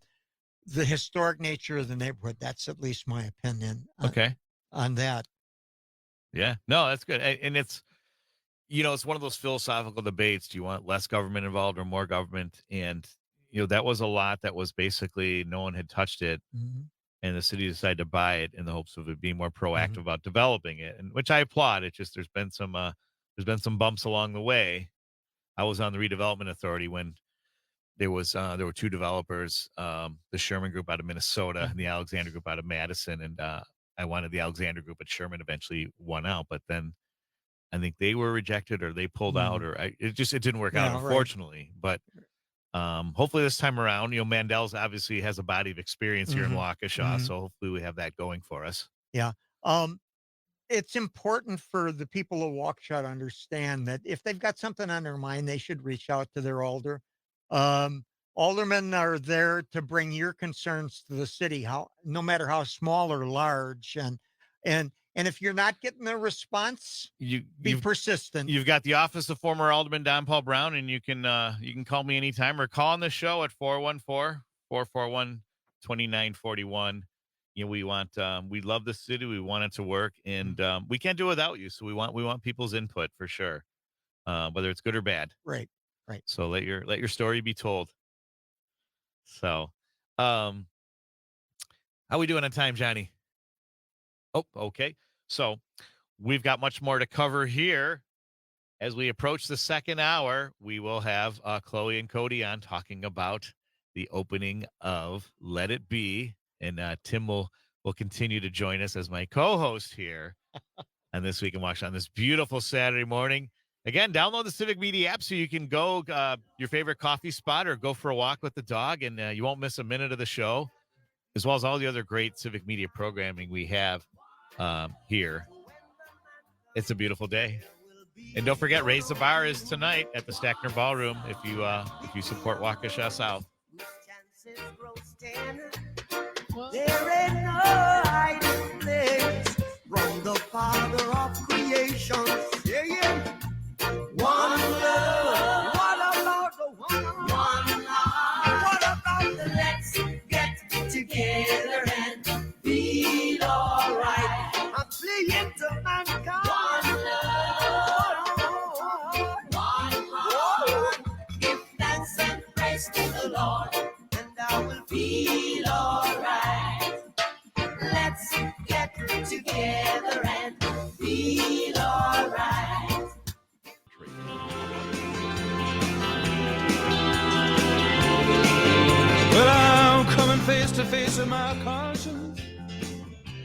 the historic nature of the neighborhood. That's at least my opinion on that. Yeah, no, that's good. And it's, you know, it's one of those philosophical debates. Do you want less government involved or more government? And, you know, that was a lot that was basically no one had touched it. And the city decided to buy it in the hopes of it being more proactive about developing it, and which I applaud. It's just there's been some bumps along the way. I was on the redevelopment authority when there were two developers, the Sherman Group out of Minnesota and the Alexander Group out of Madison, and I wanted the Alexander Group, but Sherman eventually won out. But then I think they were rejected or they pulled out, or it didn't work out, unfortunately. Right. But hopefully this time around, you know, Mandel's obviously has a body of experience here in Waukesha, so hopefully we have that going for us. Yeah. It's important for the people of Waukesha to understand that if they've got something on their mind, they should reach out to their alder. Aldermen are there to bring your concerns to the city, no matter how small or large. And if you're not getting a response, be persistent. You've got the office of former Alderman Don Paul Brown, and you can call me anytime or call on the show at 414-441-2941. You know, we love the city. We want it to work, and we can't do it without you. So we want people's input for sure, whether it's good or bad. Right. So let your story be told. So, how we doing on time, Johnny? Oh, okay. So we've got much more to cover here. As we approach the second hour, we will have Chloe and Cody on talking about the opening of Let It Be. And Tim will continue to join us as my co-host here on This Week in Waukesha on this beautiful Saturday morning. Again, download the Civic Media app so you can go your favorite coffee spot or go for a walk with the dog, and you won't miss a minute of the show, as well as all the other great Civic Media programming we have here. It's a beautiful day. And don't forget, Raise the Bar is tonight at the Stackner Ballroom if you support Waukesha South. There ain't no hiding place from the Father of creation. Yeah. One love. What about the one love? What about the let's get together and feel alright? I'm saying to mankind. One love. Give thanks and praise to the Lord, and I will feel alright. Let's get together and feel alright. Well, I'm coming face to face with my conscience,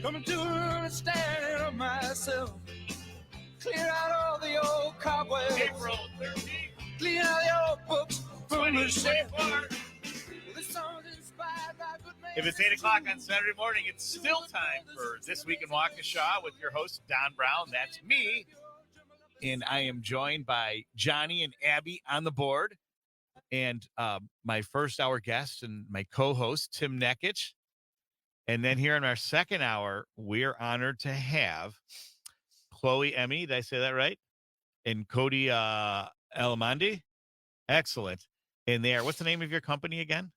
coming to an understanding of myself. Clear out all the old cobwebs, April 13th, clean out the old books from the shelf. 2024. If it's 8 o'clock on Saturday morning, it's still time for This Week in Waukesha with your host, Don Brown. That's me. And I am joined by Johnny and Abby on the board. And my first hour guest and my co-host, Tim Nekich. And then here in our second hour, we're honored to have Chloe Emmy. Did I say that right? And Cody Elamandi. Excellent. And there, what's the name of your company again?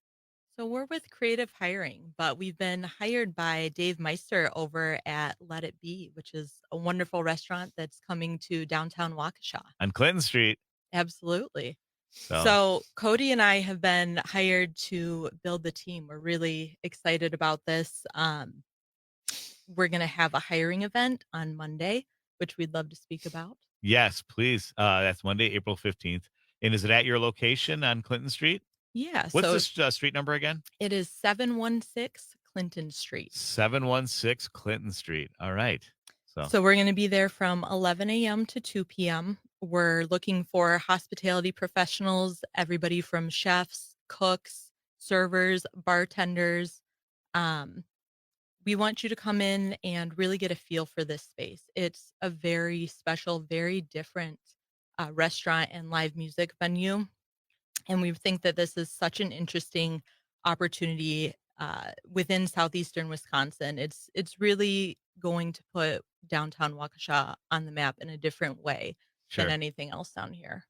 So we're with Creative Hiring, but we've been hired by Dave Meister over at Let It Be, which is a wonderful restaurant that's coming to downtown Waukesha. On Clinton Street. Absolutely. So So Cody and I have been hired to build the team. We're really excited about this. We're going to have a hiring event on Monday, which we'd love to speak about. yes, please. That's Monday, April 15th. And is it at your location on Clinton Street? Yeah, What's so this street number again? it is 716 Clinton Street. 716 Clinton Street. All right. So we're going to be there from 11 a.m. to 2 p.m. We're looking for hospitality professionals, everybody from chefs, cooks, servers, bartenders. We want you to come in and really get a feel for this space. It's a very special, very different restaurant and live music venue. And we think that this is such an interesting opportunity within southeastern Wisconsin. It's really going to put downtown Waukesha on the map in a different way Sure. than anything else down here.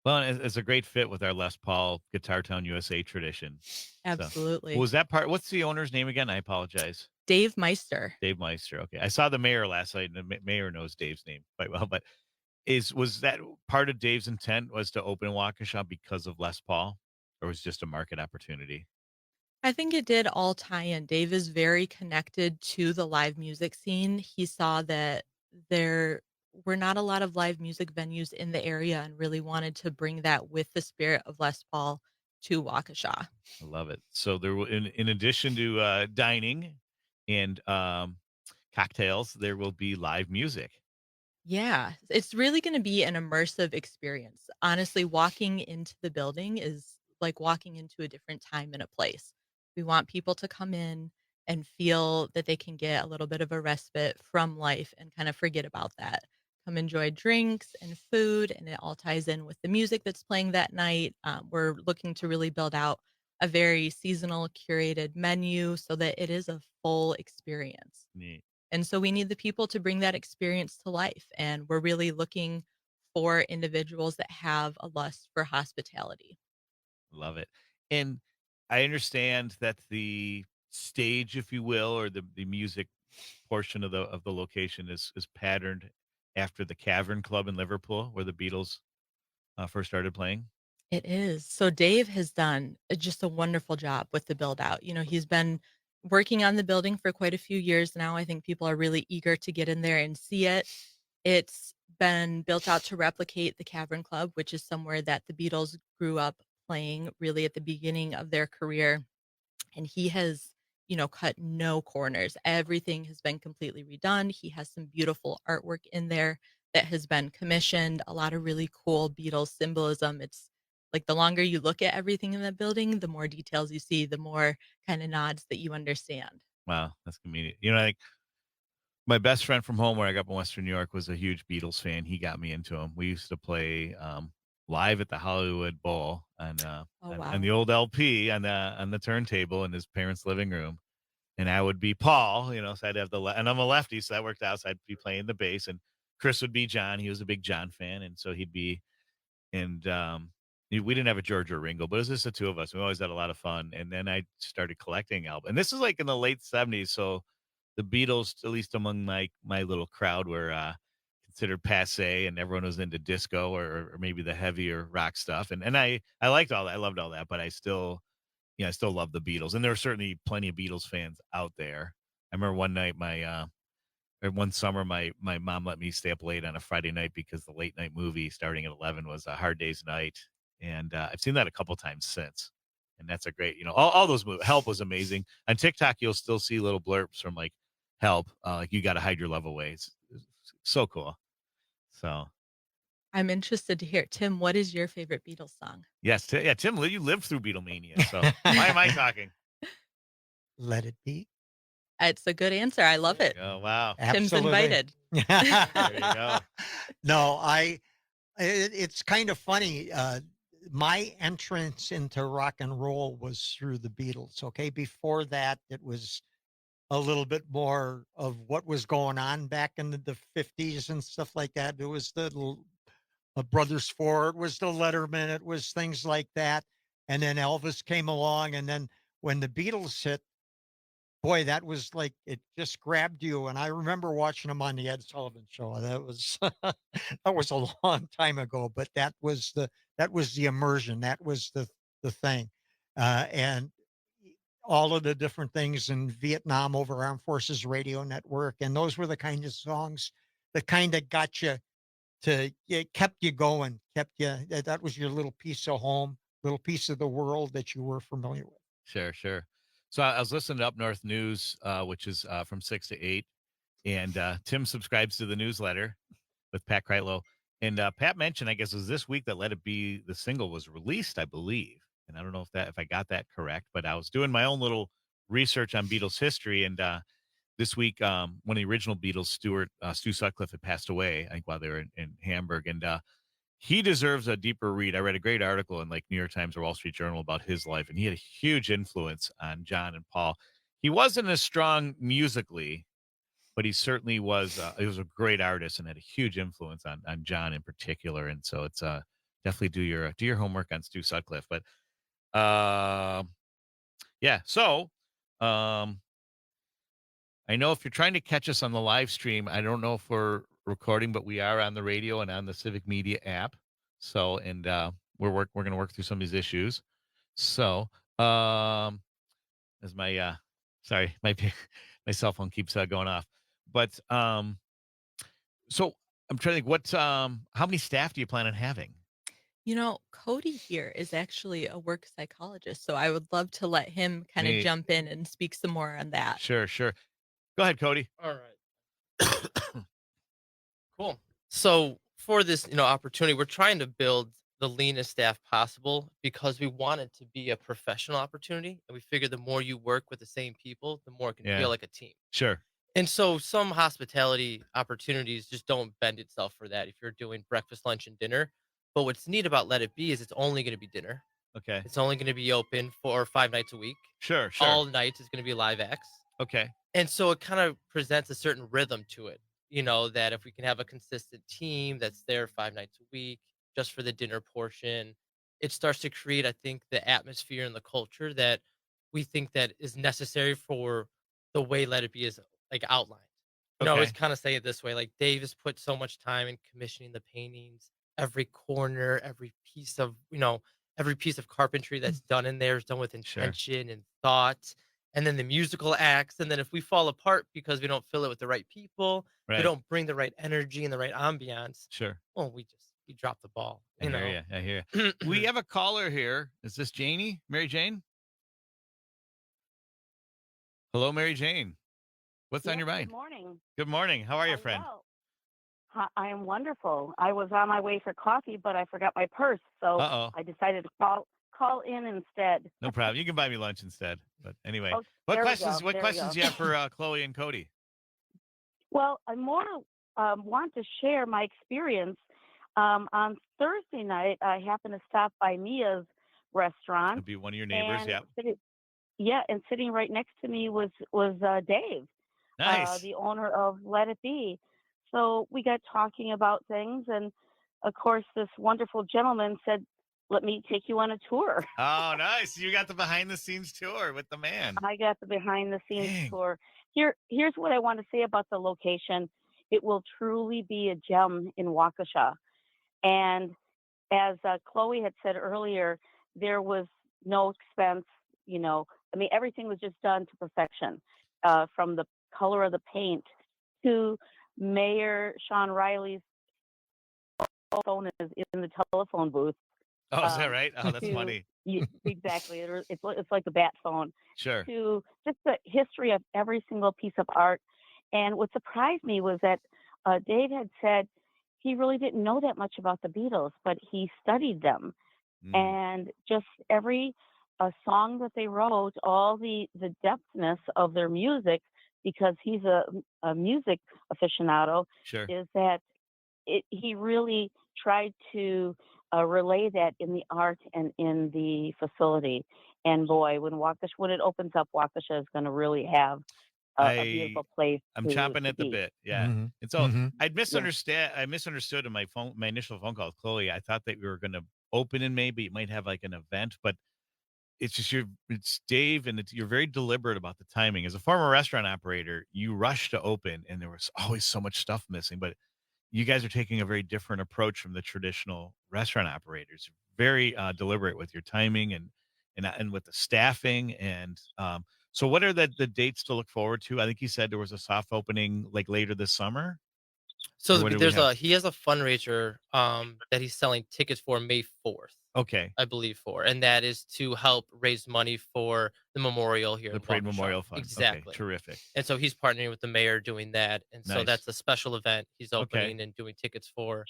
Well, it's a great fit with our Les Paul Guitar Town USA tradition. Absolutely. Was that part? What's the owner's name again? I apologize. Dave Meister. Dave Meister. Okay. I saw the mayor last night, and the mayor knows Dave's name quite well. But was that part of Dave's intent was to open Waukesha because of Les Paul, or was it just a market opportunity? I think it did all tie in. Dave is very connected to the live music scene. He saw that there were not a lot of live music venues in the area and really wanted to bring that with the spirit of Les Paul to Waukesha. I love it. So there will, in addition to dining and cocktails, there will be live music. Yeah, it's really going to be an immersive experience. Honestly, walking into the building is like walking into a different time and a place. We want people to come in and feel that they can get a little bit of a respite from life and kind of forget about that. Come enjoy drinks and food, and it all ties in with the music that's playing that night. We're looking to really build out a very seasonal, curated menu so that it is a full experience. Neat. And so we need the people to bring that experience to life. And we're really looking for individuals that have a lust for hospitality. Love it. And I understand that the stage, if you will, or the music portion of the location is patterned after the Cavern Club in Liverpool, where the Beatles first started playing. It is. So Dave has done just a wonderful job with the build out. He's been working on the building for quite a few years now. I think people are really eager to get in there and see it. It's been built out to replicate the Cavern Club, which is somewhere that the Beatles grew up playing really at the beginning of their career. And he has, cut no corners. Everything has been completely redone. He has some beautiful artwork in there that has been commissioned, a lot of really cool Beatles symbolism. It's like the longer you look at everything in the building, the more details you see, the more kind of nods that you understand. Wow, that's convenient. Like my best friend from home, where I grew up in Western New York, was a huge Beatles fan. He got me into them. We used to play live at the Hollywood Bowl on the old LP on the turntable in his parents' living room, and I would be Paul. So I'd have and I'm a lefty, so that worked out. So I'd be playing the bass, and Chris would be John. He was a big John fan, and so he'd be, and we didn't have a George or Ringo, but it was just the two of us. We always had a lot of fun. And then I started collecting albums. And this is like in the late 70s. So the Beatles, at least among my little crowd, were considered passe, and everyone was into disco or maybe the heavier rock stuff. And I liked all that. I loved all that. But I still love the Beatles. And there are certainly plenty of Beatles fans out there. I remember one night one summer, my mom let me stay up late on a Friday night because the late night movie starting at 11 was A Hard Day's Night. And I've seen that a couple times since. And that's a great, all those movies. Help was amazing. On TikTok, you'll still see little blurbs from like Help, like you got to hide your love away. It's so cool. So I'm interested to hear, Tim, what is your favorite Beatles song? Yes. Tim, you lived through Beatlemania. So why am I talking? Let It Be. It's a good answer. I love it. Oh, wow. Tim's Absolutely. invited. There you go. No, it's kind of funny. My entrance into rock and roll was through the Beatles. Okay. Before that, it was a little bit more of what was going on back in the 50s and stuff like that. It was the Brothers Four, it was the Letterman, it was things like that. And then Elvis came along, and then when the Beatles hit, boy, that was like it just grabbed you. And I remember watching them on the Ed Sullivan Show. That was that was a long time ago, but that was the immersion. That was the thing, and all of the different things in Vietnam over Armed Forces Radio Network, and those were the kind of songs that kind of got you it kept you going, kept you. That was your little piece of home, little piece of the world that you were familiar with. Sure, sure. So I was listening to Up North News, which is from 6 to 8, and Tim subscribes to the newsletter with Pat Kreitlow. And Pat mentioned, I guess it was this week that Let It Be, the single, was released, I believe. And I don't know if I got that correct, but I was doing my own little research on Beatles history. And this week, one of the original Beatles, Stu Sutcliffe, had passed away, I think, while they were in Hamburg. And he deserves a deeper read. I read a great article in like New York Times or Wall Street Journal about his life, and he had a huge influence on John and Paul. He wasn't as strong musically, but he certainly was. He was a great artist and had a huge influence on John in particular. And so it's definitely do your homework on Stu Sutcliffe. But yeah, so I know if you're trying to catch us on the live stream, I don't know if we're recording, but we are on the radio and on the Civic Media app. So, and we're going to work through some of these issues. So, as my sorry, my cell phone keeps going off. But so I'm trying to think what how many staff do you plan on having? You know, Cody here is actually a work psychologist, so I would love to let him kind of Neat. jump in and speak some more on that. Sure. Go ahead, Cody. All right. Cool. So for this, opportunity, we're trying to build the leanest staff possible because we want it to be a professional opportunity, and we figure the more you work with the same people, the more it can Yeah. feel like a team. Sure. And so some hospitality opportunities just don't bend itself for that if you're doing breakfast, lunch, and dinner. But what's neat about Let It Be is it's only going to be dinner. Okay. It's only going to be open for 5 nights a week. Sure. All nights is going to be live acts. Okay. And so it kind of presents a certain rhythm to it, that if we can have a consistent team that's there 5 nights a week just for the dinner portion, it starts to create, I think, the atmosphere and the culture that we think that is necessary for the way Let It Be is like outlined. I always Okay. kind of say it this way, like Dave has put so much time in commissioning the paintings, every corner, every piece of carpentry that's done in there is done with Sure. intention and thought. And then the musical acts. And then if we fall apart because we don't fill it with the right people, we Right. don't bring the right energy and the right ambiance, Sure. well, we drop the ball. I hear you. We have a caller here. Is this Janie? Mary Jane? Hello, Mary Jane. What's on your mind? Good morning. Good morning. How are you, friend? Well, I am wonderful. I was on my way for coffee, but I forgot my purse, so Uh-oh. I decided to call in instead. No problem. You can buy me lunch instead. But anyway, Oh, what there we questions? go. What There we questions go. do you have for Chloe and Cody? Well, I more want to share my experience. On Thursday night, I happened to stop by Mia's restaurant. It'll be one of your neighbors. and Yeah. and sitting right next to me was Dave, Nice. the owner of Let It Be. So we got talking about things, and of course, this wonderful gentleman said, "Let me take you on a tour." Oh, nice. You got the behind the scenes tour with the man. I got the behind the scenes Dang. tour. Here's what I want to say about the location. It will truly be a gem in Waukesha. And as Chloe had said earlier, there was no expense. Everything was just done to perfection, from the color of the paint to Mayor Sean Riley's phone is in the telephone booth. Oh, is that Um, right? Oh, that's to funny. exactly, it's like a bat phone. Sure. To just the history of every single piece of art. And what surprised me was that Dave had said he really didn't know that much about the Beatles, but he studied them. Mm. And just every song that they wrote, all the depthness of their music, because he's a music aficionado, Sure. is that he really tried to relay that in the art and in the facility. And boy, when it opens up, Waukesha is going to really have a beautiful place. I'm to chomping at the be. bit. Yeah. Mhm. And so Mhm. I misunderstood in my initial phone call with Chloe. I thought that we were going to open in May, but you might have like an event. But it's just it's Dave, and you're very deliberate about the timing. As a former restaurant operator, you rushed to open, and there was always so much stuff missing. But you guys are taking a very different approach from the traditional restaurant operators. Very deliberate with your timing and with the staffing. And so, what are the dates to look forward to? I think you said there was a soft opening like later this summer. So What do we there's have? he has a fundraiser that he's selling tickets for May 4th. Okay, I believe for, and that is to help raise money for the memorial here the in Parade Waukesha. Memorial Fund. Exactly. Okay, terrific. And so he's partnering with the mayor doing that, and so Nice. that's a special event he's Okay. opening and doing tickets for.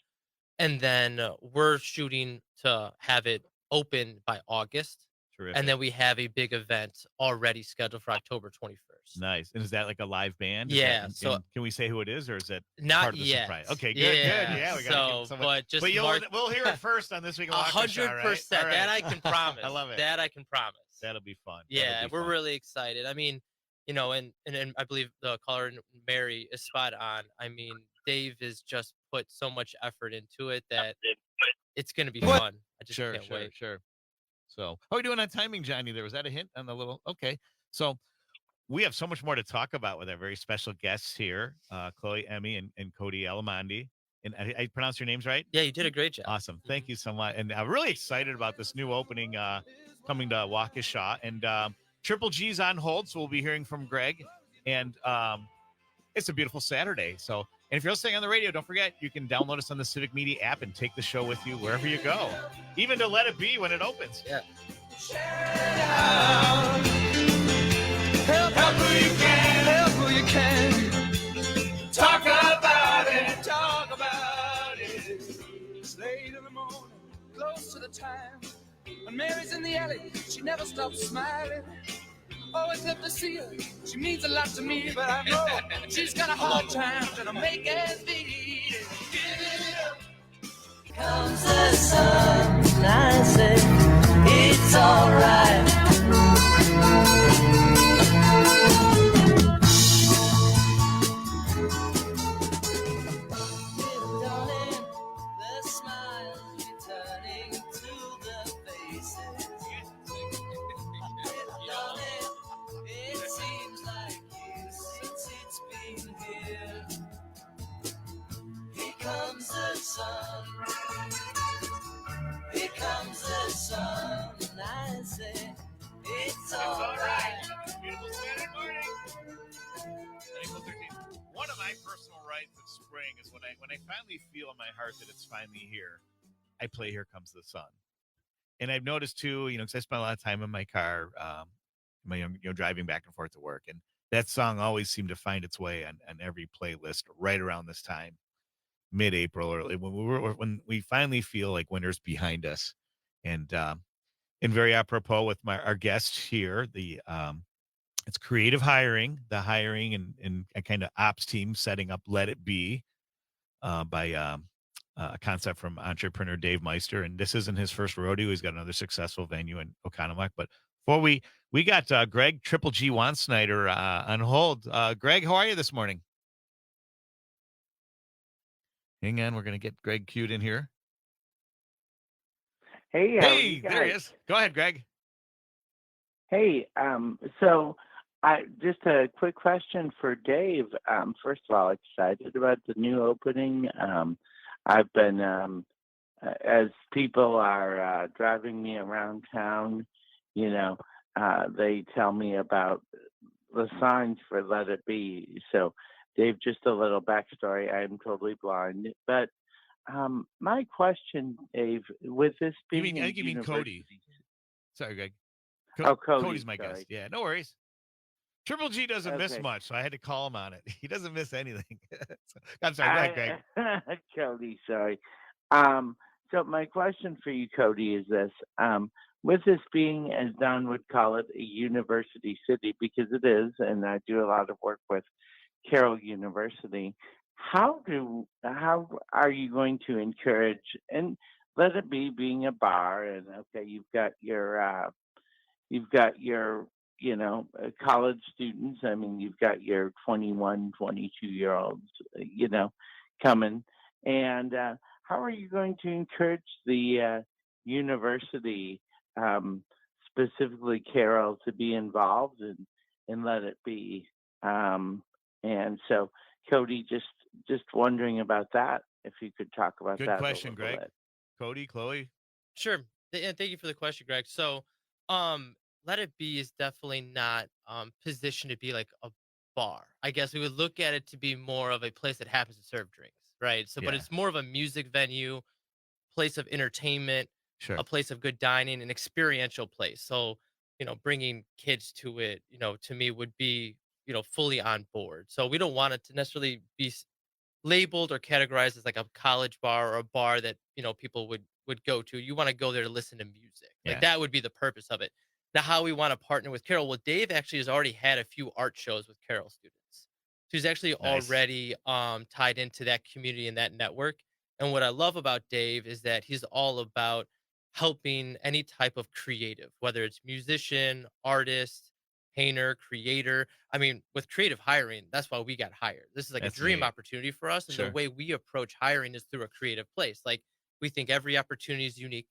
And then we're shooting to have it open by August, Terrific. and then we have a big event already scheduled for October 21st. Nice. And is that like a live band? Yeah, and so- can we say who it is, or is that Not part of the yet. surprise? Okay, good, Yeah, good. Yeah, we got so, someone. but just But mark we'll hear it first on This Week in Waukesha, right? 100%. All right. That I can promise. I love it. That I can promise. That'll be fun. Yeah, That'll be we're fun. really excited. I mean, you know, and I believe the caller Mary is spot on. I mean, Dave has just put so much effort into it that it's going to be fun. I just Sure, can't sure, wait. sure. So, how are we doing on timing, Johnny? There was that a hint on the little? Okay, so we have so much more to talk about with our very special guests here, Chloe Emmy and Cody Alamandi. And I pronounced your names right? Yeah, you did a great job. Awesome. Thank you so much. And I'm really excited about this new opening coming to Waukesha. And Triple G's on hold, so we'll be hearing from Greg. And it's a beautiful Saturday. So, and if you're listening on the radio, don't forget, you can download us on the Civic Media app and take the show with you wherever you go, even to Let It Be when it opens. Yeah. Help who you can, help who you can. Talk about it, talk about it. It's late in the morning, close to the time. When Mary's in the alley, she never stops smiling. Always love to see her, she means a lot to me, but I know she's got a hard time trying to make ends meet. Give it up. Comes the sun, I say it's alright. Little darling, the smiles returning to the faces. Little darling, it seems like years since it's been here. Here comes the sun. Here comes the sun. I say it's alright. Beautiful Saturday morning. April 13th. One of my personal rites of spring is when I finally feel in my heart that it's finally here, I play Here Comes the Sun. And I've noticed too, because I spend a lot of time in my car, driving back and forth to work. And that song always seemed to find its way on every playlist right around this time, mid-April, or when we finally feel like winter's behind us. And very apropos with our guest here, it's Creative Hiring, the hiring and a kind of ops team setting up Let It Be by a concept from entrepreneur Dave Meister. And this isn't his first rodeo. He's got another successful venue in Oconomowoc. But before we got Greg Triple G Wansnyder on hold. Greg, how are you this morning? Hang on, we're going to get Greg queued in here. Hey, how are Hey, you there he guys? is. Go ahead, Greg. Hey, so I just a quick question for Dave. First of all, excited about the new opening. I've been, as people are driving me around town, they tell me about the signs for Let It Be. So, Dave, just a little backstory. I am totally blind, but my question, Dave, with this I being think you mean Cody. university- Sorry, Greg. Cody, Cody's my sorry. guest. Yeah, no worries. Triple G doesn't miss Okay. much, so I had to call him on it. He doesn't miss anything. I'm sorry, go ahead, Greg. Cody, sorry. So my question for you, Cody, is this. With this being, as Don would call it, a university city, because it is, and I do a lot of work with Carroll University, how are you going to encourage, and Let It Be being a bar, and okay, you've got your college students. I mean, you've got your 21, 22-year-olds, coming. And how are you going to encourage the university specifically Carol to be involved and let it be. And so, Cody, just wondering about that. If you could talk about Good that question, a little Greg. bit. Cody, Chloe. Sure. And thank you for the question, Greg. So, Let It Be is definitely not positioned to be like a bar. I guess we would look at it to be more of a place that happens to serve drinks, right? So, but Yeah. it's more of a music venue, place of entertainment, Sure. a place of good dining, an experiential place. So, bringing kids to it, to me would be, fully on board. So we don't want it to necessarily be labeled or categorized as like a college bar or a bar that people would go to. You want to go there to listen to music. Yeah. Like that would be the purpose of it. Now, how we want to partner with Carol? Well, Dave actually has already had a few art shows with Carol students, so he's actually Nice. already tied into that community and that network. And what I love about Dave is that he's all about helping any type of creative, whether it's musician, artist, painter, creator. I mean, with creative hiring, that's why we got hired. This is like That's a dream neat. opportunity for us. And the Sure. way we approach hiring is through a creative place. Like we think every opportunity is unique.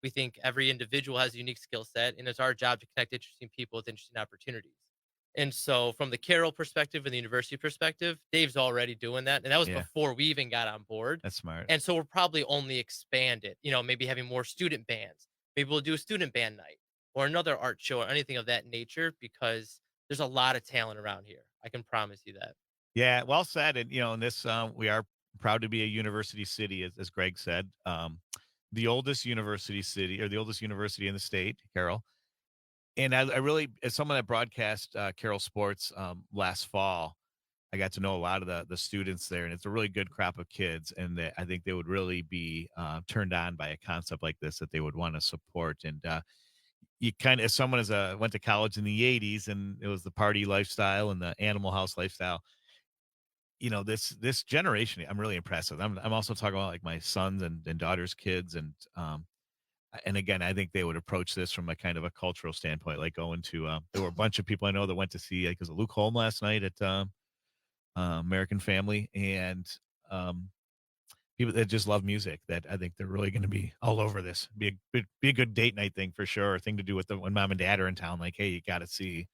We think every individual has a unique skill set, and it's our job to connect interesting people with interesting opportunities. And so, from the Carroll perspective and the university perspective, Dave's already doing that. And that was Yeah. before we even got on board. That's smart. And so, we'll probably only expand it, maybe having more student bands. Maybe we'll do a student band night or another art show or anything of that nature because there's a lot of talent around here. I can promise you that. Yeah, well said. And in this, we are proud to be a university city, as Greg said. The oldest university city, or the oldest university in the state, Carroll. And I really, as someone that broadcast Carroll sports last fall, I got to know a lot of the students there, and it's a really good crop of kids. And I think they would really be turned on by a concept like this that they would want to support. And you kind of, as someone went to college in the '80s, and it was the party lifestyle and the Animal House lifestyle. This generation, I'm really impressed with. I'm also talking about like my sons and daughters' kids, and again, I think they would approach this from a kind of a cultural standpoint, like going to. There were a bunch of people I know that went to see, like, was it Luke Holm last night at American Family, and people that just love music. That I think they're really going to be all over this. Be a good date night thing for sure. A thing to do with when mom and dad are in town. Like, hey, you got to see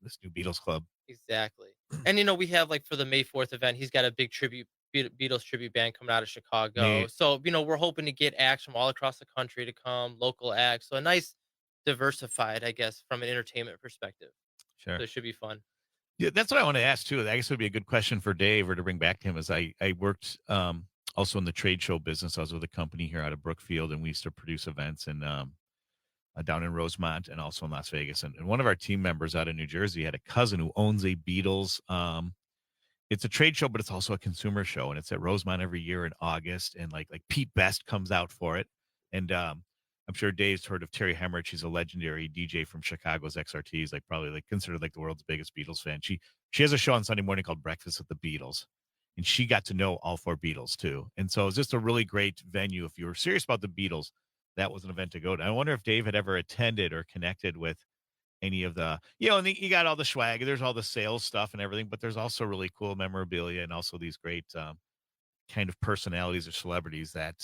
this new Beatles club. Exactly. And we have like for the May 4th event, he's got a big Beatles tribute band coming out of Chicago. Neat. So, we're hoping to get acts from all across the country to come, local acts. So a nice diversified, I guess, from an entertainment perspective. Sure. So it should be fun. Yeah, that's what I want to ask too. I guess it would be a good question for Dave or to bring back to him. As I worked also in the trade show business. I was with a company here out of Brookfield, and we used to produce events in down in Rosemont and also in Las Vegas. And one of our team members out of New Jersey had a cousin who owns a Beatles. It's a trade show, but it's also a consumer show, and it's at Rosemont every year in August. And like Pete Best comes out for it, and I'm sure Dave's heard of Terry Hemmerich. She's a legendary DJ from Chicago's XRT. He's like probably like considered like the world's biggest Beatles fan. She has a show on Sunday morning called Breakfast with the Beatles, and she got to know all four Beatles too. And so it's just a really great venue. If you were serious about the Beatles, that was an event to go to. I wonder if Dave had ever attended or connected with any of the, and you got all the swag. There's all the sales stuff and everything, but there's also really cool memorabilia and also these great kind of personalities or celebrities that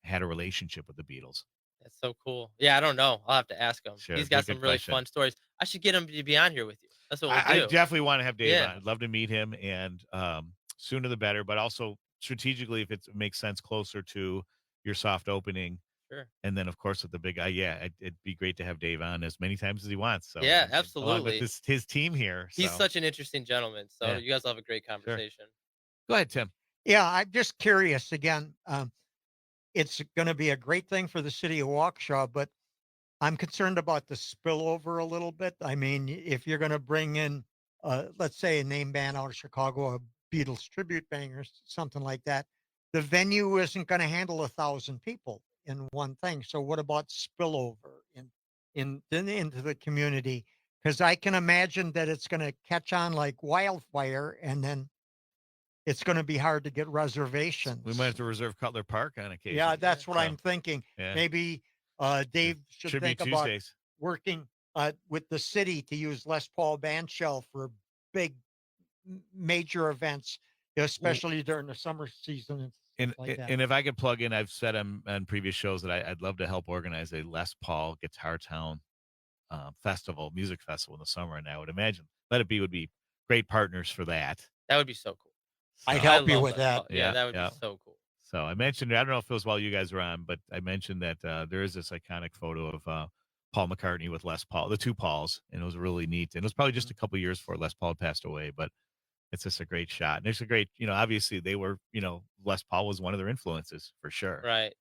had a relationship with the Beatles. That's so cool. Yeah, I don't know. I'll have to ask him. Sure, He's it'd be a got some good really question. fun stories. I should get him to be on here with you. That's what we'll I do. definitely want to have Dave Yeah. on. I'd love to meet him, and sooner the better, but also strategically, if it makes sense, closer to your soft opening. Sure. And then, of course, with the big guy, it'd be great to have Dave on as many times as he wants. So Yeah, along absolutely. with his team here. He's so. such an interesting gentleman. So Yeah. you guys will have a great conversation. Go ahead, Tim. Yeah, I'm just curious again. It's going to be a great thing for the city of Waukesha, but I'm concerned about the spillover a little bit. I mean, if you're going to bring in, let's say, a name band out of Chicago, a Beatles tribute band or something like that, the venue isn't going to handle 1,000 people in one thing. So what about spillover into the community? Because I can imagine that it's going to catch on like wildfire, and then it's going to be hard to get reservations. We might have to reserve Cutler Park on occasion. Yeah, that's what So, I'm thinking. yeah. Maybe Dave should Tribute think about Tuesdays. working with the city to use Les Paul Band Shell for big major events, especially during the summer season and And stuff like that. and if I could plug in, I've said on previous shows that I'd love to help organize a Les Paul Guitar Town music festival in the summer, and I would imagine Let It Be would be great partners for that. That would be so cool. I'd So, I help you love with Les that. Paul. Yeah, yeah, that would yeah. be so cool. So I mentioned, I don't know if it was while you guys were on, but I mentioned that there is this iconic photo of Paul McCartney with Les Paul, the two Pauls, and it was really neat. And it was probably just a couple years before Les Paul passed away, but it's just a great shot. And it's a great, obviously they were, Les Paul was one of their influences for sure. Right.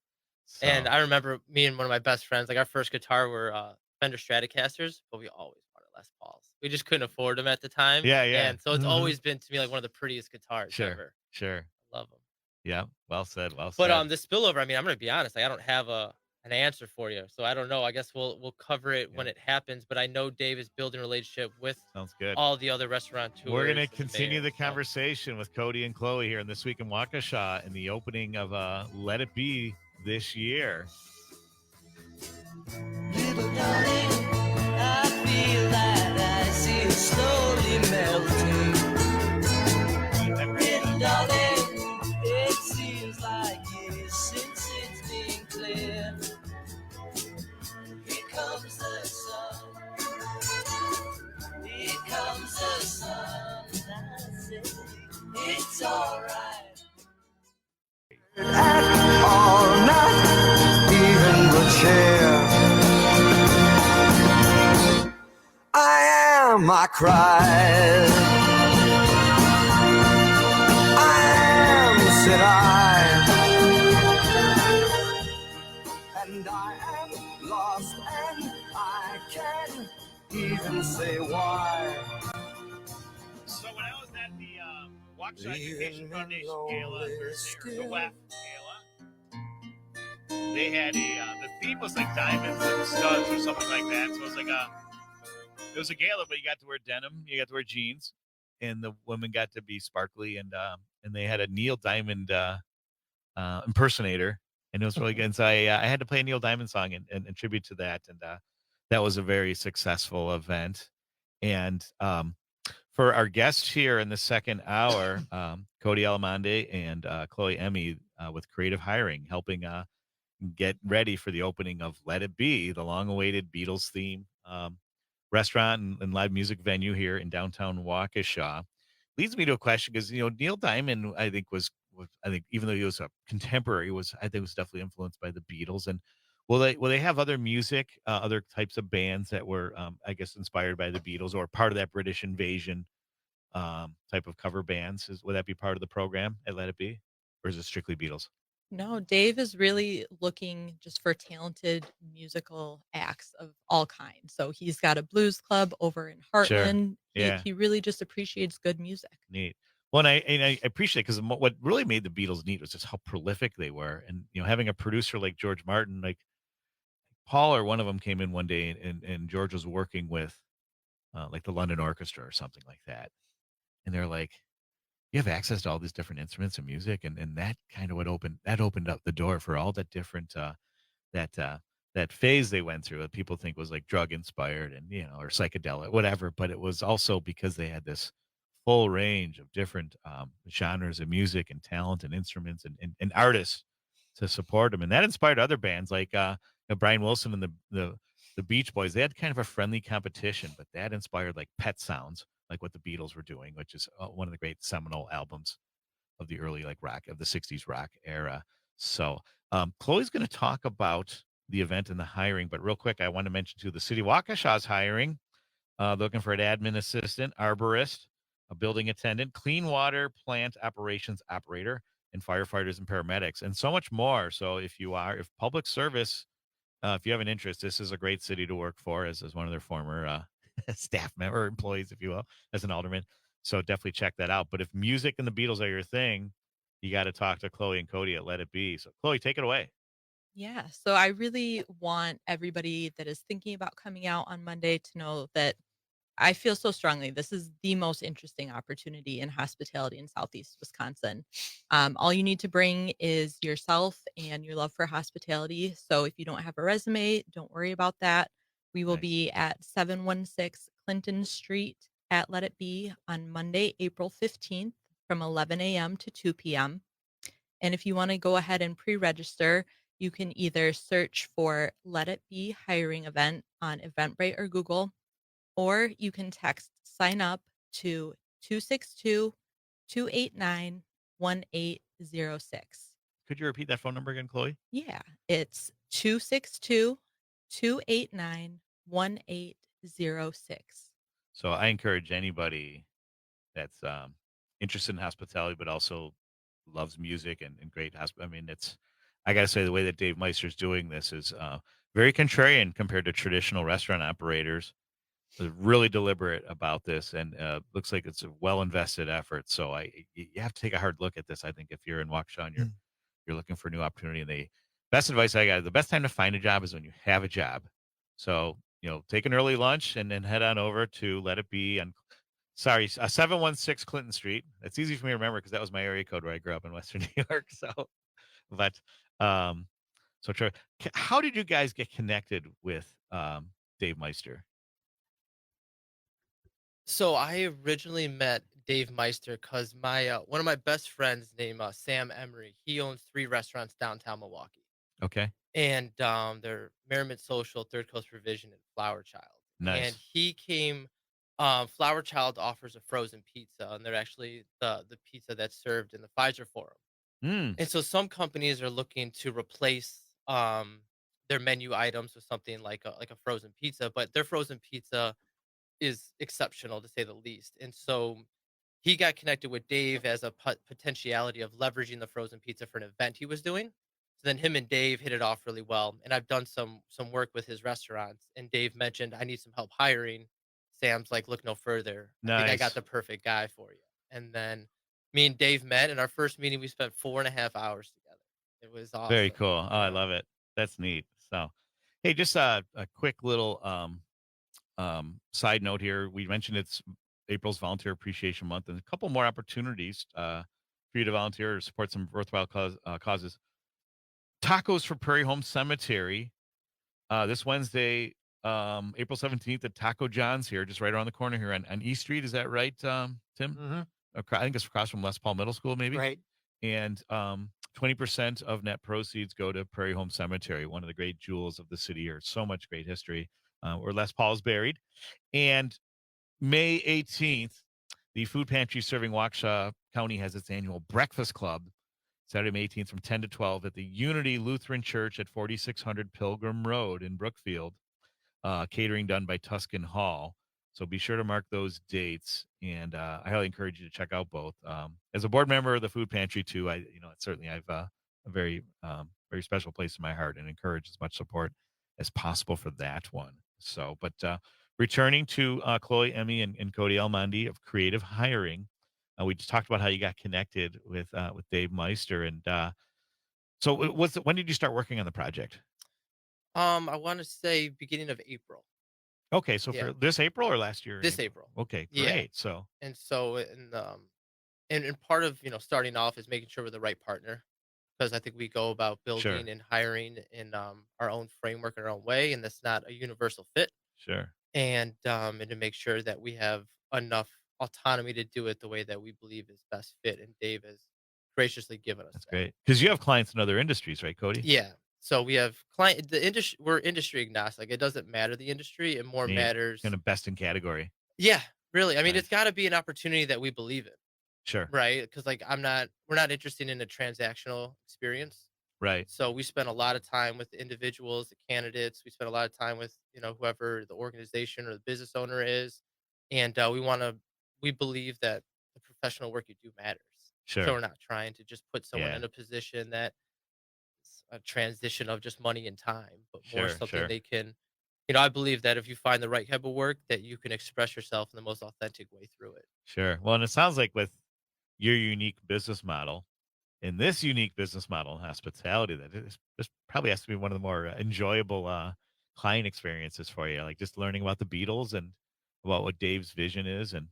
And So I remember me and one of my best friends, like our first guitar were Fender Stratocasters, but we always wanted Les Pauls. We just couldn't afford them at the time. yeah, yeah. And so it's Mhm. always been to me like one of the prettiest guitars Sure, ever. sure. Love them. Yeah, well said, well But said. the spillover, I mean, I'm gonna be honest, like I don't have an answer for you. So I don't know. I guess we'll cover it when Yeah. it happens. But I know Dave is building a relationship with Sounds good. all the other restaurateurs. We're going to and the continue the bands, so- conversation with Cody and Chloe here in This Week in Waukesha and the opening of Let It Be this year. Little darling, I feel that ice is slowly melting. Little darling, it seems like years since it's been clear. Here comes the sun. Here comes the sun. I say it's alright. All night, even the chair. I am, I cried. I am, said I. And I am lost, and I can't even say why. So when I was at the Waukesha Leaving Education me Foundation lonely Gala, or the still. WAF Gala, they had the theme was like diamonds and studs or something like that. So it was like it was a gala, but you got to wear denim, you got to wear jeans, and the women got to be sparkly, and they had a Neil Diamond impersonator, and it was really good. And so I had to play a Neil Diamond song in tribute to that, and that was a very successful event. And for our guests here in the second hour, Cody Alamonde and Chloe Emmy with Creative Hiring, helping get ready for the opening of Let It Be, the long-awaited Beatles theme restaurant and live music venue here in downtown Waukesha. Leads me to a question because Neil Diamond, I think was even though he was a contemporary, was definitely influenced by the Beatles. And will they have other music, other types of bands that were I guess inspired by the Beatles or part of that British Invasion type of cover bands? Would that be part of the program at Let It Be, or is it strictly Beatles? No, Dave is really looking just for talented musical acts of all kinds. So he's got a blues club over in Sure. Heartland. Yeah. He really just appreciates good music. Neat. Well, and I appreciate it because what really made the Beatles neat was just how prolific they were, and having a producer like George Martin, like Paul or one of them came in one day, and George was working with like the London Orchestra or something like that, and they're like, you have access to all these different instruments and music, and that kind of opened up the door for all that different that phase they went through that people think was like drug inspired and or psychedelic, whatever. But it was also because they had this full range of different genres of music and talent and instruments and artists to support them, and that inspired other bands like Brian Wilson and the Beach Boys. They had kind of a friendly competition, but that inspired like Pet Sounds, like what the Beatles were doing, which is one of the great seminal albums of the early rock of the 60s rock era. So Chloe's going to talk about the event and the hiring, but real quick, I want to mention too, the city of Waukesha's hiring, looking for an admin assistant, arborist, a building attendant, clean water plant operations operator, and firefighters and paramedics, and so much more. So if public service, if you have an interest, this is a great city to work for as one of their former staff member employees, if you will, as an alderman. So definitely check that out. But if music and the Beatles are your thing, you got to talk to Chloe and Cody at Let It Be. So Chloe, take it away. Yeah. So I really want everybody that is thinking about coming out on Monday to know that I feel so strongly this is the most interesting opportunity in hospitality in Southeast Wisconsin. All you need to bring is yourself and your love for hospitality. So if you don't have a resume, don't worry about that. We will Nice. be at 716 Clinton Street at Let It Be on Monday, April 15th from 11 a.m. to 2 p.m. And if you want to go ahead and pre-register, you can either search for Let It Be hiring event on Eventbrite or Google, or you can text sign up to 262 289 1806. Could you repeat that phone number again, Chloe? Yeah, it's 262 289 1806. So I encourage anybody that's interested in hospitality, but also loves music and great I mean, I got to say, the way that Dave Meister's doing this is very contrarian compared to traditional restaurant operators. They're really deliberate about this, and looks like it's a well invested effort. So you have to take a hard look at this. I think if you're in Waukesha and Mm. you're looking for a new opportunity, and the best advice I got, the best time to find a job is when you have a job. So take an early lunch and then head on over to Let It Be on 716 Clinton Street. That's easy for me to remember because that was my area code where I grew up in Western New York. So, but um, so Troy, how did you guys get connected with Dave Meister? So I originally met Dave Meister because my one of my best friends named Sam Emery. He owns 3 restaurants downtown Milwaukee, Okay, and they're Merriment Social, Third Coast Revision, and Flower Child. And nice. he came. Flower Child offers a frozen pizza, and they're actually the pizza that's served in the Pfizer Forum. Mm, And so some companies are looking to replace their menu items with something like a frozen pizza, but their frozen pizza is exceptional to say the least. And so he got connected with Dave as a potentiality of leveraging the frozen pizza for an event he was doing. So then him and Dave hit it off really well. And I've done some work with his restaurants. And Dave mentioned I need some help hiring. Sam's like, look no further. I think I got nice. the perfect guy for you. And then me and Dave met. In our first meeting, we spent 4.5 hours together. It was Very awesome. cool. Oh, I Yeah. love it. That's neat. So, hey, just a quick little side note here. We mentioned it's April's Volunteer Appreciation Month, and a couple more opportunities for you to volunteer or support some worthwhile causes. Tacos for Prairie Home Cemetery this Wednesday, April 17th at Taco John's here, just right around the corner here on East Street. Is that right, Tim? Hmm. I think it's across from Les Paul Middle School, maybe. Right. And 20% of net proceeds go to Prairie Home Cemetery, one of the great jewels of the city here. So much great history where Les Paul is buried. And May 18th, the food pantry serving Waukesha County has its annual breakfast club, Saturday, May 18th from 10 to 12 at the Unity Lutheran Church at 4600 Pilgrim Road in Brookfield. Catering done by Tuscan Hall. So be sure to mark those dates, and I highly encourage you to check out both. As a board member of the food pantry too, certainly I've a very very special place in my heart, and encourage as much support as possible for that one. So, but returning to Chloe, Emmy, and Cody Almondi of Creative Hiring, we just talked about how you got connected with Dave Meister, and so when did you start working on the project? I want to say beginning of April. Okay, so Yeah. for this April or last year? This April. Okay, Yeah. great. So And so, and part of starting off is making sure we're the right partner, because I think we go about sure, building and hiring in our own framework and our own way, and that's not a universal fit. sure. And to make sure that we have enough autonomy to do it the way that we believe is best fit. And Dave has graciously given us That's that. great. Because you have clients in other industries, right, Cody? Yeah. So we have the industry. We're industry agnostic. It doesn't matter the industry. It more Neat. matters. Kind of best in category. Yeah, really. I mean, it's Nice. got to be an opportunity that we believe in, Sure. right? Because like we're not interested in a transactional experience. Right. So we spend a lot of time with the individuals, the candidates. We spend a lot of time with whoever the organization or the business owner is, and we believe that the professional work you do matters. So Sure. we're not trying to just put someone Yeah. in a position that a transition of just money and time, but more Sure. something Sure. they can. I believe that if you find the right type of work, that you can express yourself in the most authentic way through it. Sure. Well, and it sounds like with your unique business model, in this unique business model in hospitality, that this probably has to be one of the more enjoyable client experiences for you. Like just learning about the Beatles and about what Dave's vision is, and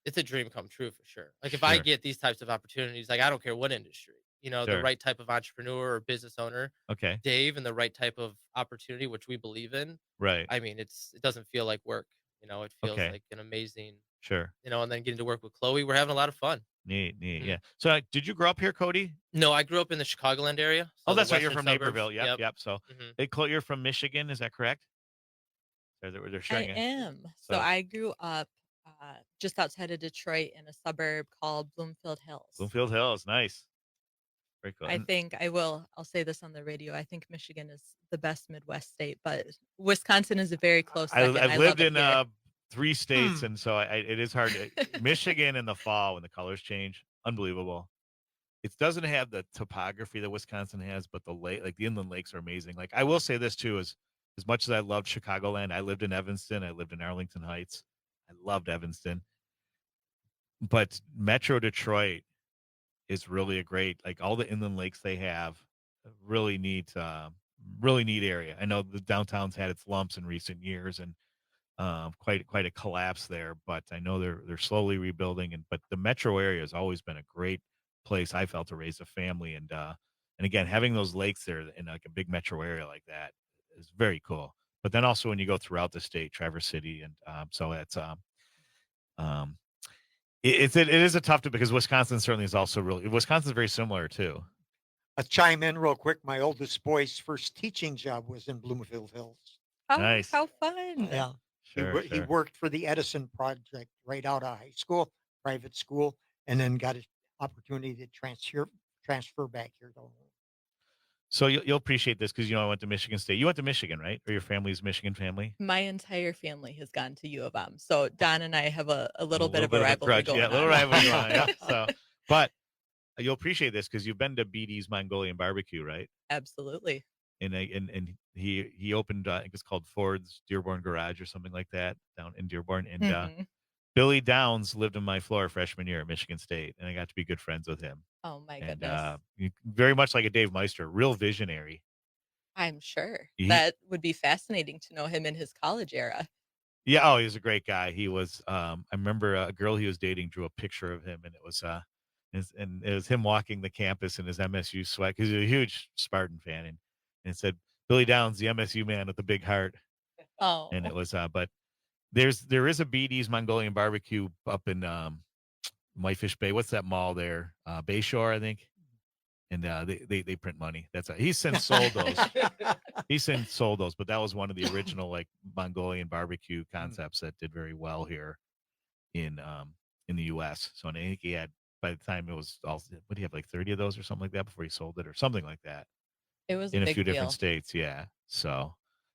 It's a dream come true for sure. Like if I sure, get these types of opportunities, like I don't care what industry, the sure. right type of entrepreneur or business owner, Okay. Dave, and the right type of opportunity, which we believe in. Right. I mean, it doesn't feel like work. It feels Okay. like an amazing, Sure. and then getting to work with Chloe, we're having a lot of fun. Neat. Neat. Mhm. Yeah. So did you grow up here, Cody? No, I grew up in the Chicagoland area. Oh, So the that's right. You're western from suburbs. Naperville. Yep. Yep. Yep. So, hmm hey, Chloe, you're from Michigan. Is that correct? They're I sharing it. am. So So I grew up just outside of Detroit in a suburb called Bloomfield Hills. Bloomfield Hills, nice, very cool. I think I'll say this on the radio. I think Michigan is the best Midwest state, but Wisconsin is a very close second. I've I lived love it in here. 3 states, Hmm. and so it is hard. Michigan in the fall when the colors change, unbelievable. It doesn't have the topography that Wisconsin has, but the lake, like the inland lakes, are amazing. Like I will say this too, as much as I loved Chicagoland, I lived in Evanston, I lived in Arlington Heights, I loved Evanston, but Metro Detroit is really a great, like all the inland lakes they have, really neat area. I know the downtown's had its lumps in recent years and quite a collapse there, but I know they're slowly rebuilding. But the metro area has always been a great place I felt to raise a family, and again having those lakes there in like a big metro area like that is very cool. But then also when you go throughout the state, Traverse City, and so it's um, it is a tough to, because Wisconsin certainly is also really, Wisconsin's very similar too. I'll chime in real quick. My oldest boy's first teaching job was in Bloomfield Hills. Oh, Nice. how fun. Yeah. Sure, He sure. worked for the Edison Project right out of high school, private school, and then got an opportunity to transfer back here to home. So you'll appreciate this because I went to Michigan State. You went to Michigan, right? Or your family's Michigan family? My entire family has gone to U of M. So Don and I have a little bit of a bit of a rivalry grudge, going yeah, a little on. rivalry going on. Yeah. So, but you'll appreciate this because you've been to BD's Mongolian Barbecue, right? Absolutely. And he opened, I think it's called Ford's Dearborn Garage or something like that down in Dearborn. And Mhm. Billy Downs lived in my floor freshman year at Michigan State, and I got to be good friends with him. Oh my And goodness. very much like a Dave Meister, real visionary. I'm sure. He, That would be fascinating to know him in his college era. yeah, oh, he was a great guy. He was. I remember a girl he was dating drew a picture of him, and it was it was him walking the campus in his MSU sweat because he's a huge Spartan fan, and it said Billy Downs, the MSU man with the big heart, and it Oh. was. But there is a BD's Mongolian Barbecue up in Whitefish Bay. What's that mall there? Bayshore, I think. And they print money. He's since sold those. He's since sold those, but that was one of the original like Mongolian barbecue concepts that did very well here in the U.S. So I think he had, by the time it was all, what do you have, like 30 of those or something like that before he sold it or something like that It was a in a big few different deal. states. Yeah. So,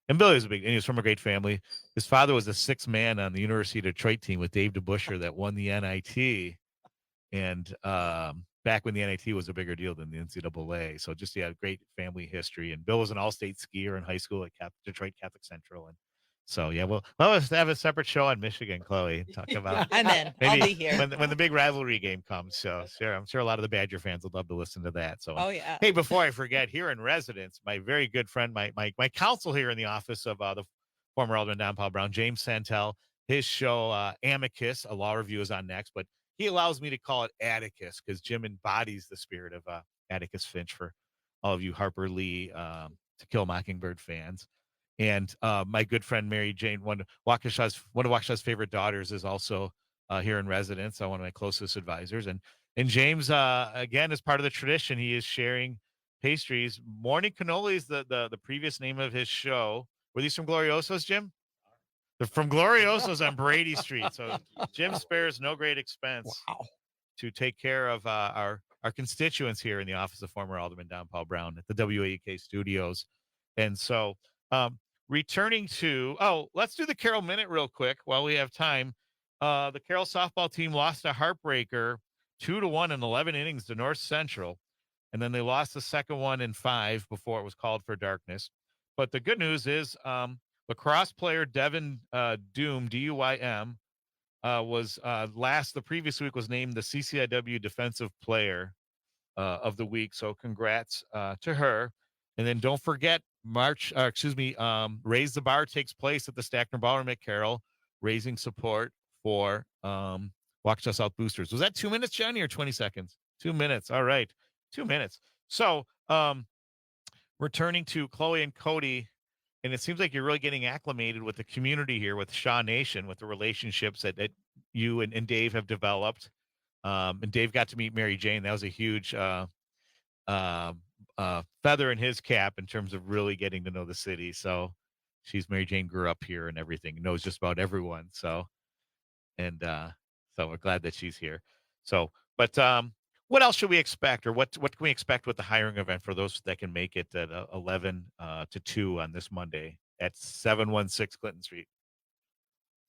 and Billy was and he was from a great family. His father was the sixth man on the University of Detroit team with Dave DeBuscher that won the NIT. And back when the NIT was a bigger deal than the NCAA. So just, yeah, great family history. And Bill was an all-state skier in high school at Detroit Catholic Central. And so, yeah, we'll have a separate show on Michigan, Chloe, talk about I'm in. I'll be here. when the big rivalry game comes. So sure, I'm sure a lot of the Badger fans would love to listen to that. So, Oh yeah. hey, before I forget, here in residence, my very good friend, my counsel here in the office of the former Alderman Don Paul Brown, James Santel, his show Amicus, a law review, is on next, but he allows me to call it Atticus because Jim embodies the spirit of Atticus Finch for all of you Harper Lee To Kill a Mockingbird fans. And my good friend Mary Jane, one of Waukesha's favorite daughters, is also here in residence. One of my closest advisors. And James, again, as part of the tradition, he is sharing pastries. Morning Cannoli is the previous name of his show. Were these from Gloriosos, Jim? They're from Gloriosos on Brady Street. So Jim spares no great expense to take care of our constituents here in the office of former Alderman Don Paul Brown at the WAEK studios. And so returning to, let's do the Carroll Minute real quick while we have time. The Carroll softball team lost a heartbreaker 2-1 in 11 innings to North Central. And then they lost the second one in 5 before it was called for darkness. But the good news is lacrosse player Devin Doom, D-U-Y-M, was the previous week was named the CCIW Defensive Player of the Week. So congrats to her. And then don't forget, Raise the Bar takes place at the Stackner Ballroom at Carroll, raising support for Waukesha South Boosters. Was that 2 minutes, Johnny, or 20 seconds? 2 minutes. All right. 2 minutes. So returning to Chloe and Cody, and it seems like you're really getting acclimated with the community here with Shaw Nation, with the relationships that you and Dave have developed. And Dave got to meet Mary Jane. That was a huge feather in his cap in terms of really getting to know the city. So she's Mary Jane, grew up here and everything, knows just about everyone. So, and so we're glad that she's here. So, but what else should we expect, or what can we expect with the hiring event for those that can make it at 11 to 2 on this Monday at 716 Clinton Street?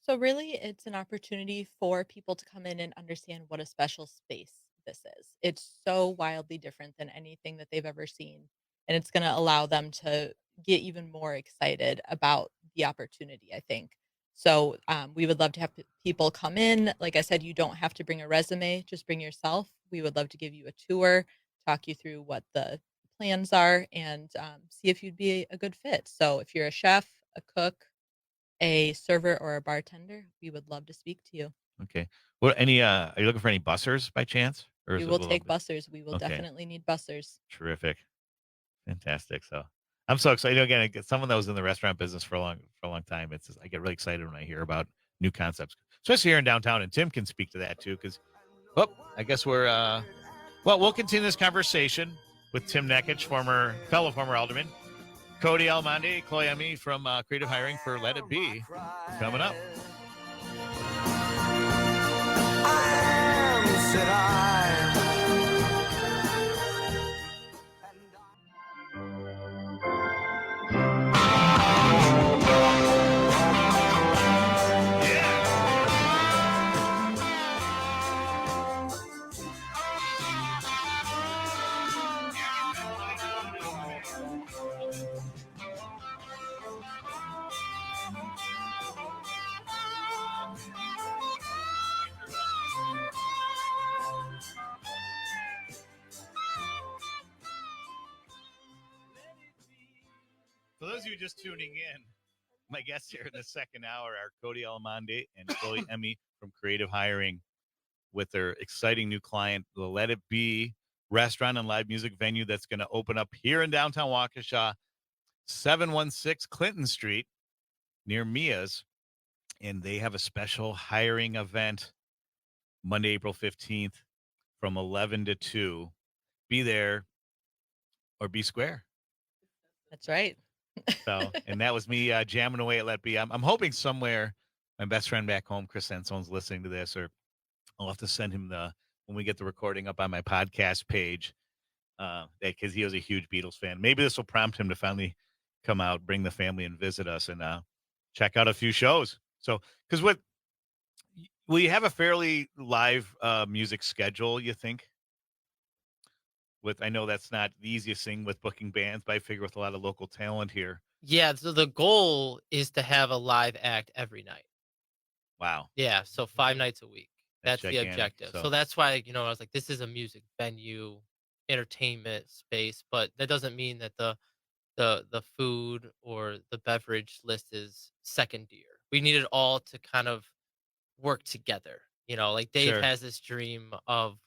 So really, it's an opportunity for people to come in and understand what a special space this is. It's so wildly different than anything that they've ever seen, and it's going to allow them to get even more excited about the opportunity, I think. So we would love to have people come in. Like I said, you don't have to bring a resume; just bring yourself. We would love to give you a tour, talk you through what the plans are, and see if you'd be a good fit. So if you're a chef, a cook, a server, or a bartender, we would love to speak to you. Okay. Well, any are you looking for any bussers by chance, or We is it a will little take bit? bussers. We will Okay. definitely need bussers. Terrific. Fantastic. So I'm so excited. Again, I get someone that was in the restaurant business for a long time. It's just, I get really excited when I hear about new concepts, especially here in downtown. And Tim can speak to that too, because I guess we're well, we'll continue this conversation with Tim Nekich, former alderman, Cody Almonte, Chloe Emmy from Creative Hiring for Let It Be, coming up. Said I. For those of you just tuning in, my guests here in the second hour are Cody Almonte and Chloe Emmy from Creative Hiring with their exciting new client, the Let It Be restaurant and live music venue that's going to open up here in downtown Waukesha, 716 Clinton Street near Mia's. And they have a special hiring event Monday, April 15th from 11 to 2. Be there or be square. That's right. So, and that was me jamming away at Let Be. I'm hoping somewhere my best friend back home, Chris Sansone's listening to this, or I'll have to send him when we get the recording up on my podcast page, because he was a huge Beatles fan. Maybe this will prompt him to finally come out, bring the family and visit us and check out a few shows. So, because will you have a fairly live music schedule, you think? I know that's not the easiest thing with booking bands, but I figure with a lot of local talent here. Yeah, so the goal is to have a live act every night. Wow. Yeah, so 5 nights a week. That's the gigantic. objective. So So that's why, I was like, this is a music venue, entertainment space, but that doesn't mean that the food or the beverage list is second tier. We need it all to kind of work together. Like Dave Sure. has this dream of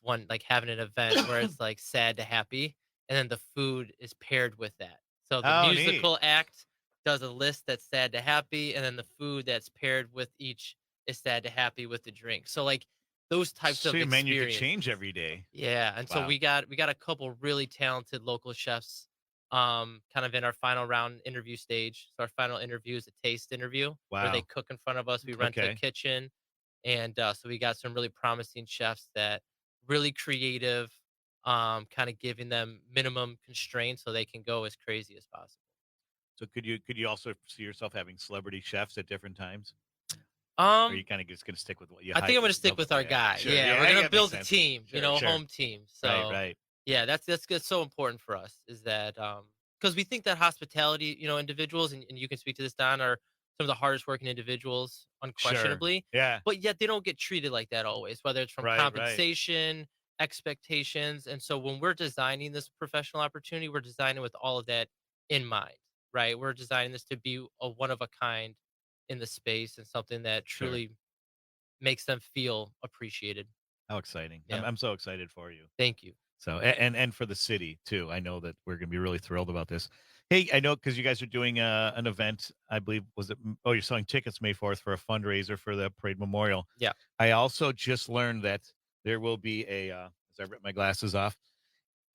having an event where it's like sad to happy, and then the food is paired with that. So the Oh, neat. musical act does a list that's sad to happy, and then the food that's paired with each is sad to happy with the drink. So like those types So of your menu could experiences. change every day. Yeah, and so Wow. we got a couple really talented local chefs kind of in our final round interview stage. So our final interview is a taste interview where they Wow. cook in front of us. We rent a Okay. kitchen, and so we got some really promising chefs that really creative, kind of giving them minimum constraints so they can go as crazy as possible. So could you also see yourself having celebrity chefs at different times? Or are you kind of just going to stick with what you I think I'm going to stick with our guy. Sure. Yeah, we're that going to makes build a sense. team, Sure, sure. home team. So Right. yeah, that's so important for us is that because we think that hospitality, individuals, and you can speak to this, Don, are some of the hardest working individuals, unquestionably. Yeah. But yet they don't get treated like that always, whether it's from Right. compensation, expectations. And so when we're designing this professional opportunity, we're designing with all of that in mind, right? We're designing this to be a one of a kind in the space and something that Sure. truly makes them feel appreciated. How exciting. Yeah. I'm so excited for you. Thank you. So, and for the city too. I know that we're going to be really thrilled about this. Hey, I know because you guys are doing an event, I believe, you're selling tickets May 4th for a fundraiser for the Parade Memorial. Yeah. I also just learned that there will be as I rip my glasses off,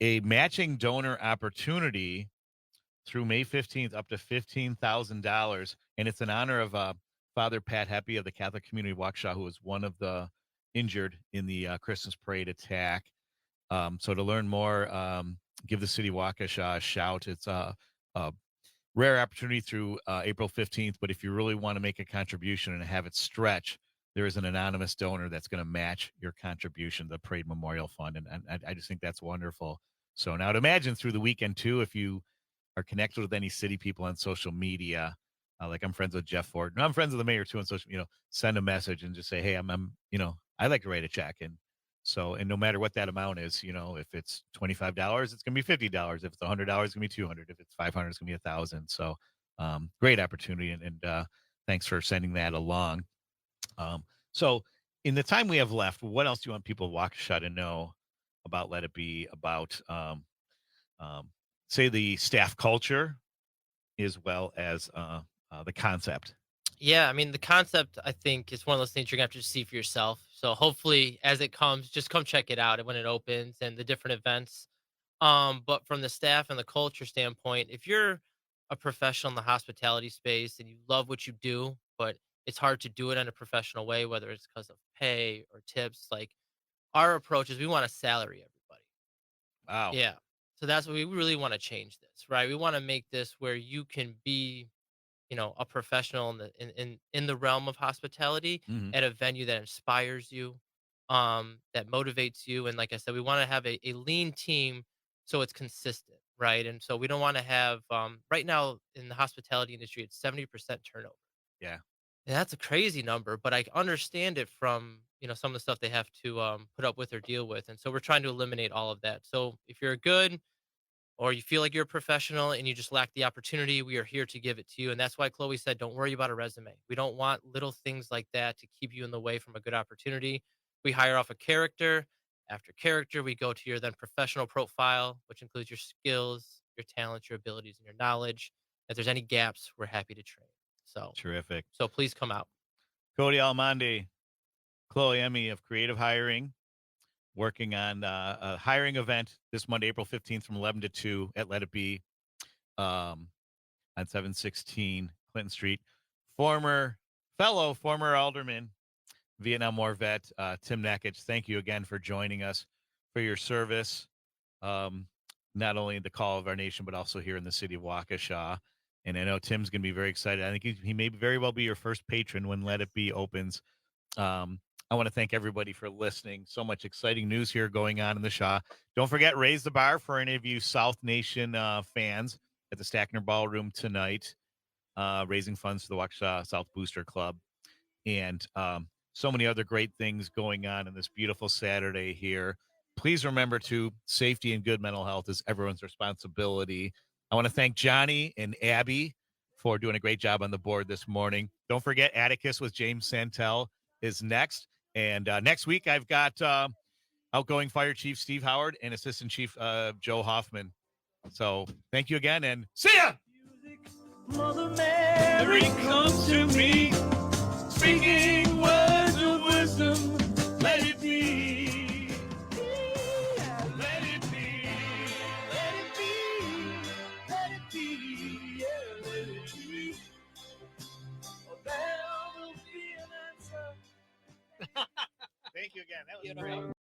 a matching donor opportunity through May 15th, up to $15,000. And it's in honor of Father Pat Heppy of the Catholic Community of Waukesha, who was one of the injured in the Christmas parade attack. So to learn more, give the city of Waukesha a shout. It's a rare opportunity through April 15th. But if you really want to make a contribution and have it stretch, there is an anonymous donor that's going to match your contribution to the Parade Memorial Fund. And I just think that's wonderful. So now to imagine through the weekend, too, if you are connected with any city people on social media, like I'm friends with Jeff Ford, and I'm friends with the mayor, too, on social, send a message and just say, hey, I'm I'd like to write a check. And so, and no matter what that amount is, if it's $25, it's going to be $50. If it's $100, it's going to be $200. If it's $500, it's going to be $1,000. So great opportunity. And thanks for sending that along. So in the time we have left, what else do you want people of Waukesha to know about Let It Be, about, say, the staff culture, as well as the concept? Yeah, I mean, the concept, I think, is one of those things you're going to have to see for yourself. So hopefully, as it comes, just come check it out when it opens and the different events. But from the staff and the culture standpoint, if you're a professional in the hospitality space and you love what you do, but it's hard to do it in a professional way, whether it's because of pay or tips, like our approach is we want to salary everybody. Wow. Yeah. So that's what we really want to change this, right? We want to make this where you can be, a professional in the realm of hospitality Mhm. at a venue that inspires you, that motivates you. And like I said, we want to have a lean team so it's consistent, right? And so we don't want to have right now in the hospitality industry, it's 70% turnover. Yeah. And that's a crazy number, but I understand it from, some of the stuff they have to put up with or deal with. And so we're trying to eliminate all of that. So if you're good or you feel like you're a professional and you just lack the opportunity, we are here to give it to you. And that's why Chloe said, don't worry about a resume. We don't want little things like that to keep you in the way from a good opportunity. We hire off a character. After character, we go to your then professional profile, which includes your skills, your talents, your abilities, and your knowledge. If there's any gaps, we're happy to train. So Terrific. So please come out. Cody Almonte, Chloe Emmy of Creative Hiring, working on a hiring event this Monday, April 15th from 11 to 2 at Let It Be on 716 Clinton Street. Former alderman, Vietnam War vet, Tim Nekich, thank you again for joining us, for your service, not only in the call of our nation, but also here in the city of Waukesha. And I know Tim's going to be very excited. I think he may very well be your first patron when Let It Be opens. I want to thank everybody for listening. So much exciting news here going on in the Shaw. Don't forget, raise the bar for any of you South Nation fans at the Stackner Ballroom tonight, raising funds for the Waukesha South Booster Club. And so many other great things going on in this beautiful Saturday here. Please remember safety and good mental health is everyone's responsibility. I want to thank Johnny and Abby for doing a great job on the board this morning. Don't forget, Atticus with James Santel is next. And next week, I've got outgoing Fire Chief Steve Howard and Assistant Chief Joe Hoffman. So thank you again, and see ya! Mother Mary comes to me, speaking words of wisdom. Let it be. Let it be. Let it be. Let it be. Yeah, let it be. Oh, there will be an answer. Thank you again. That was great.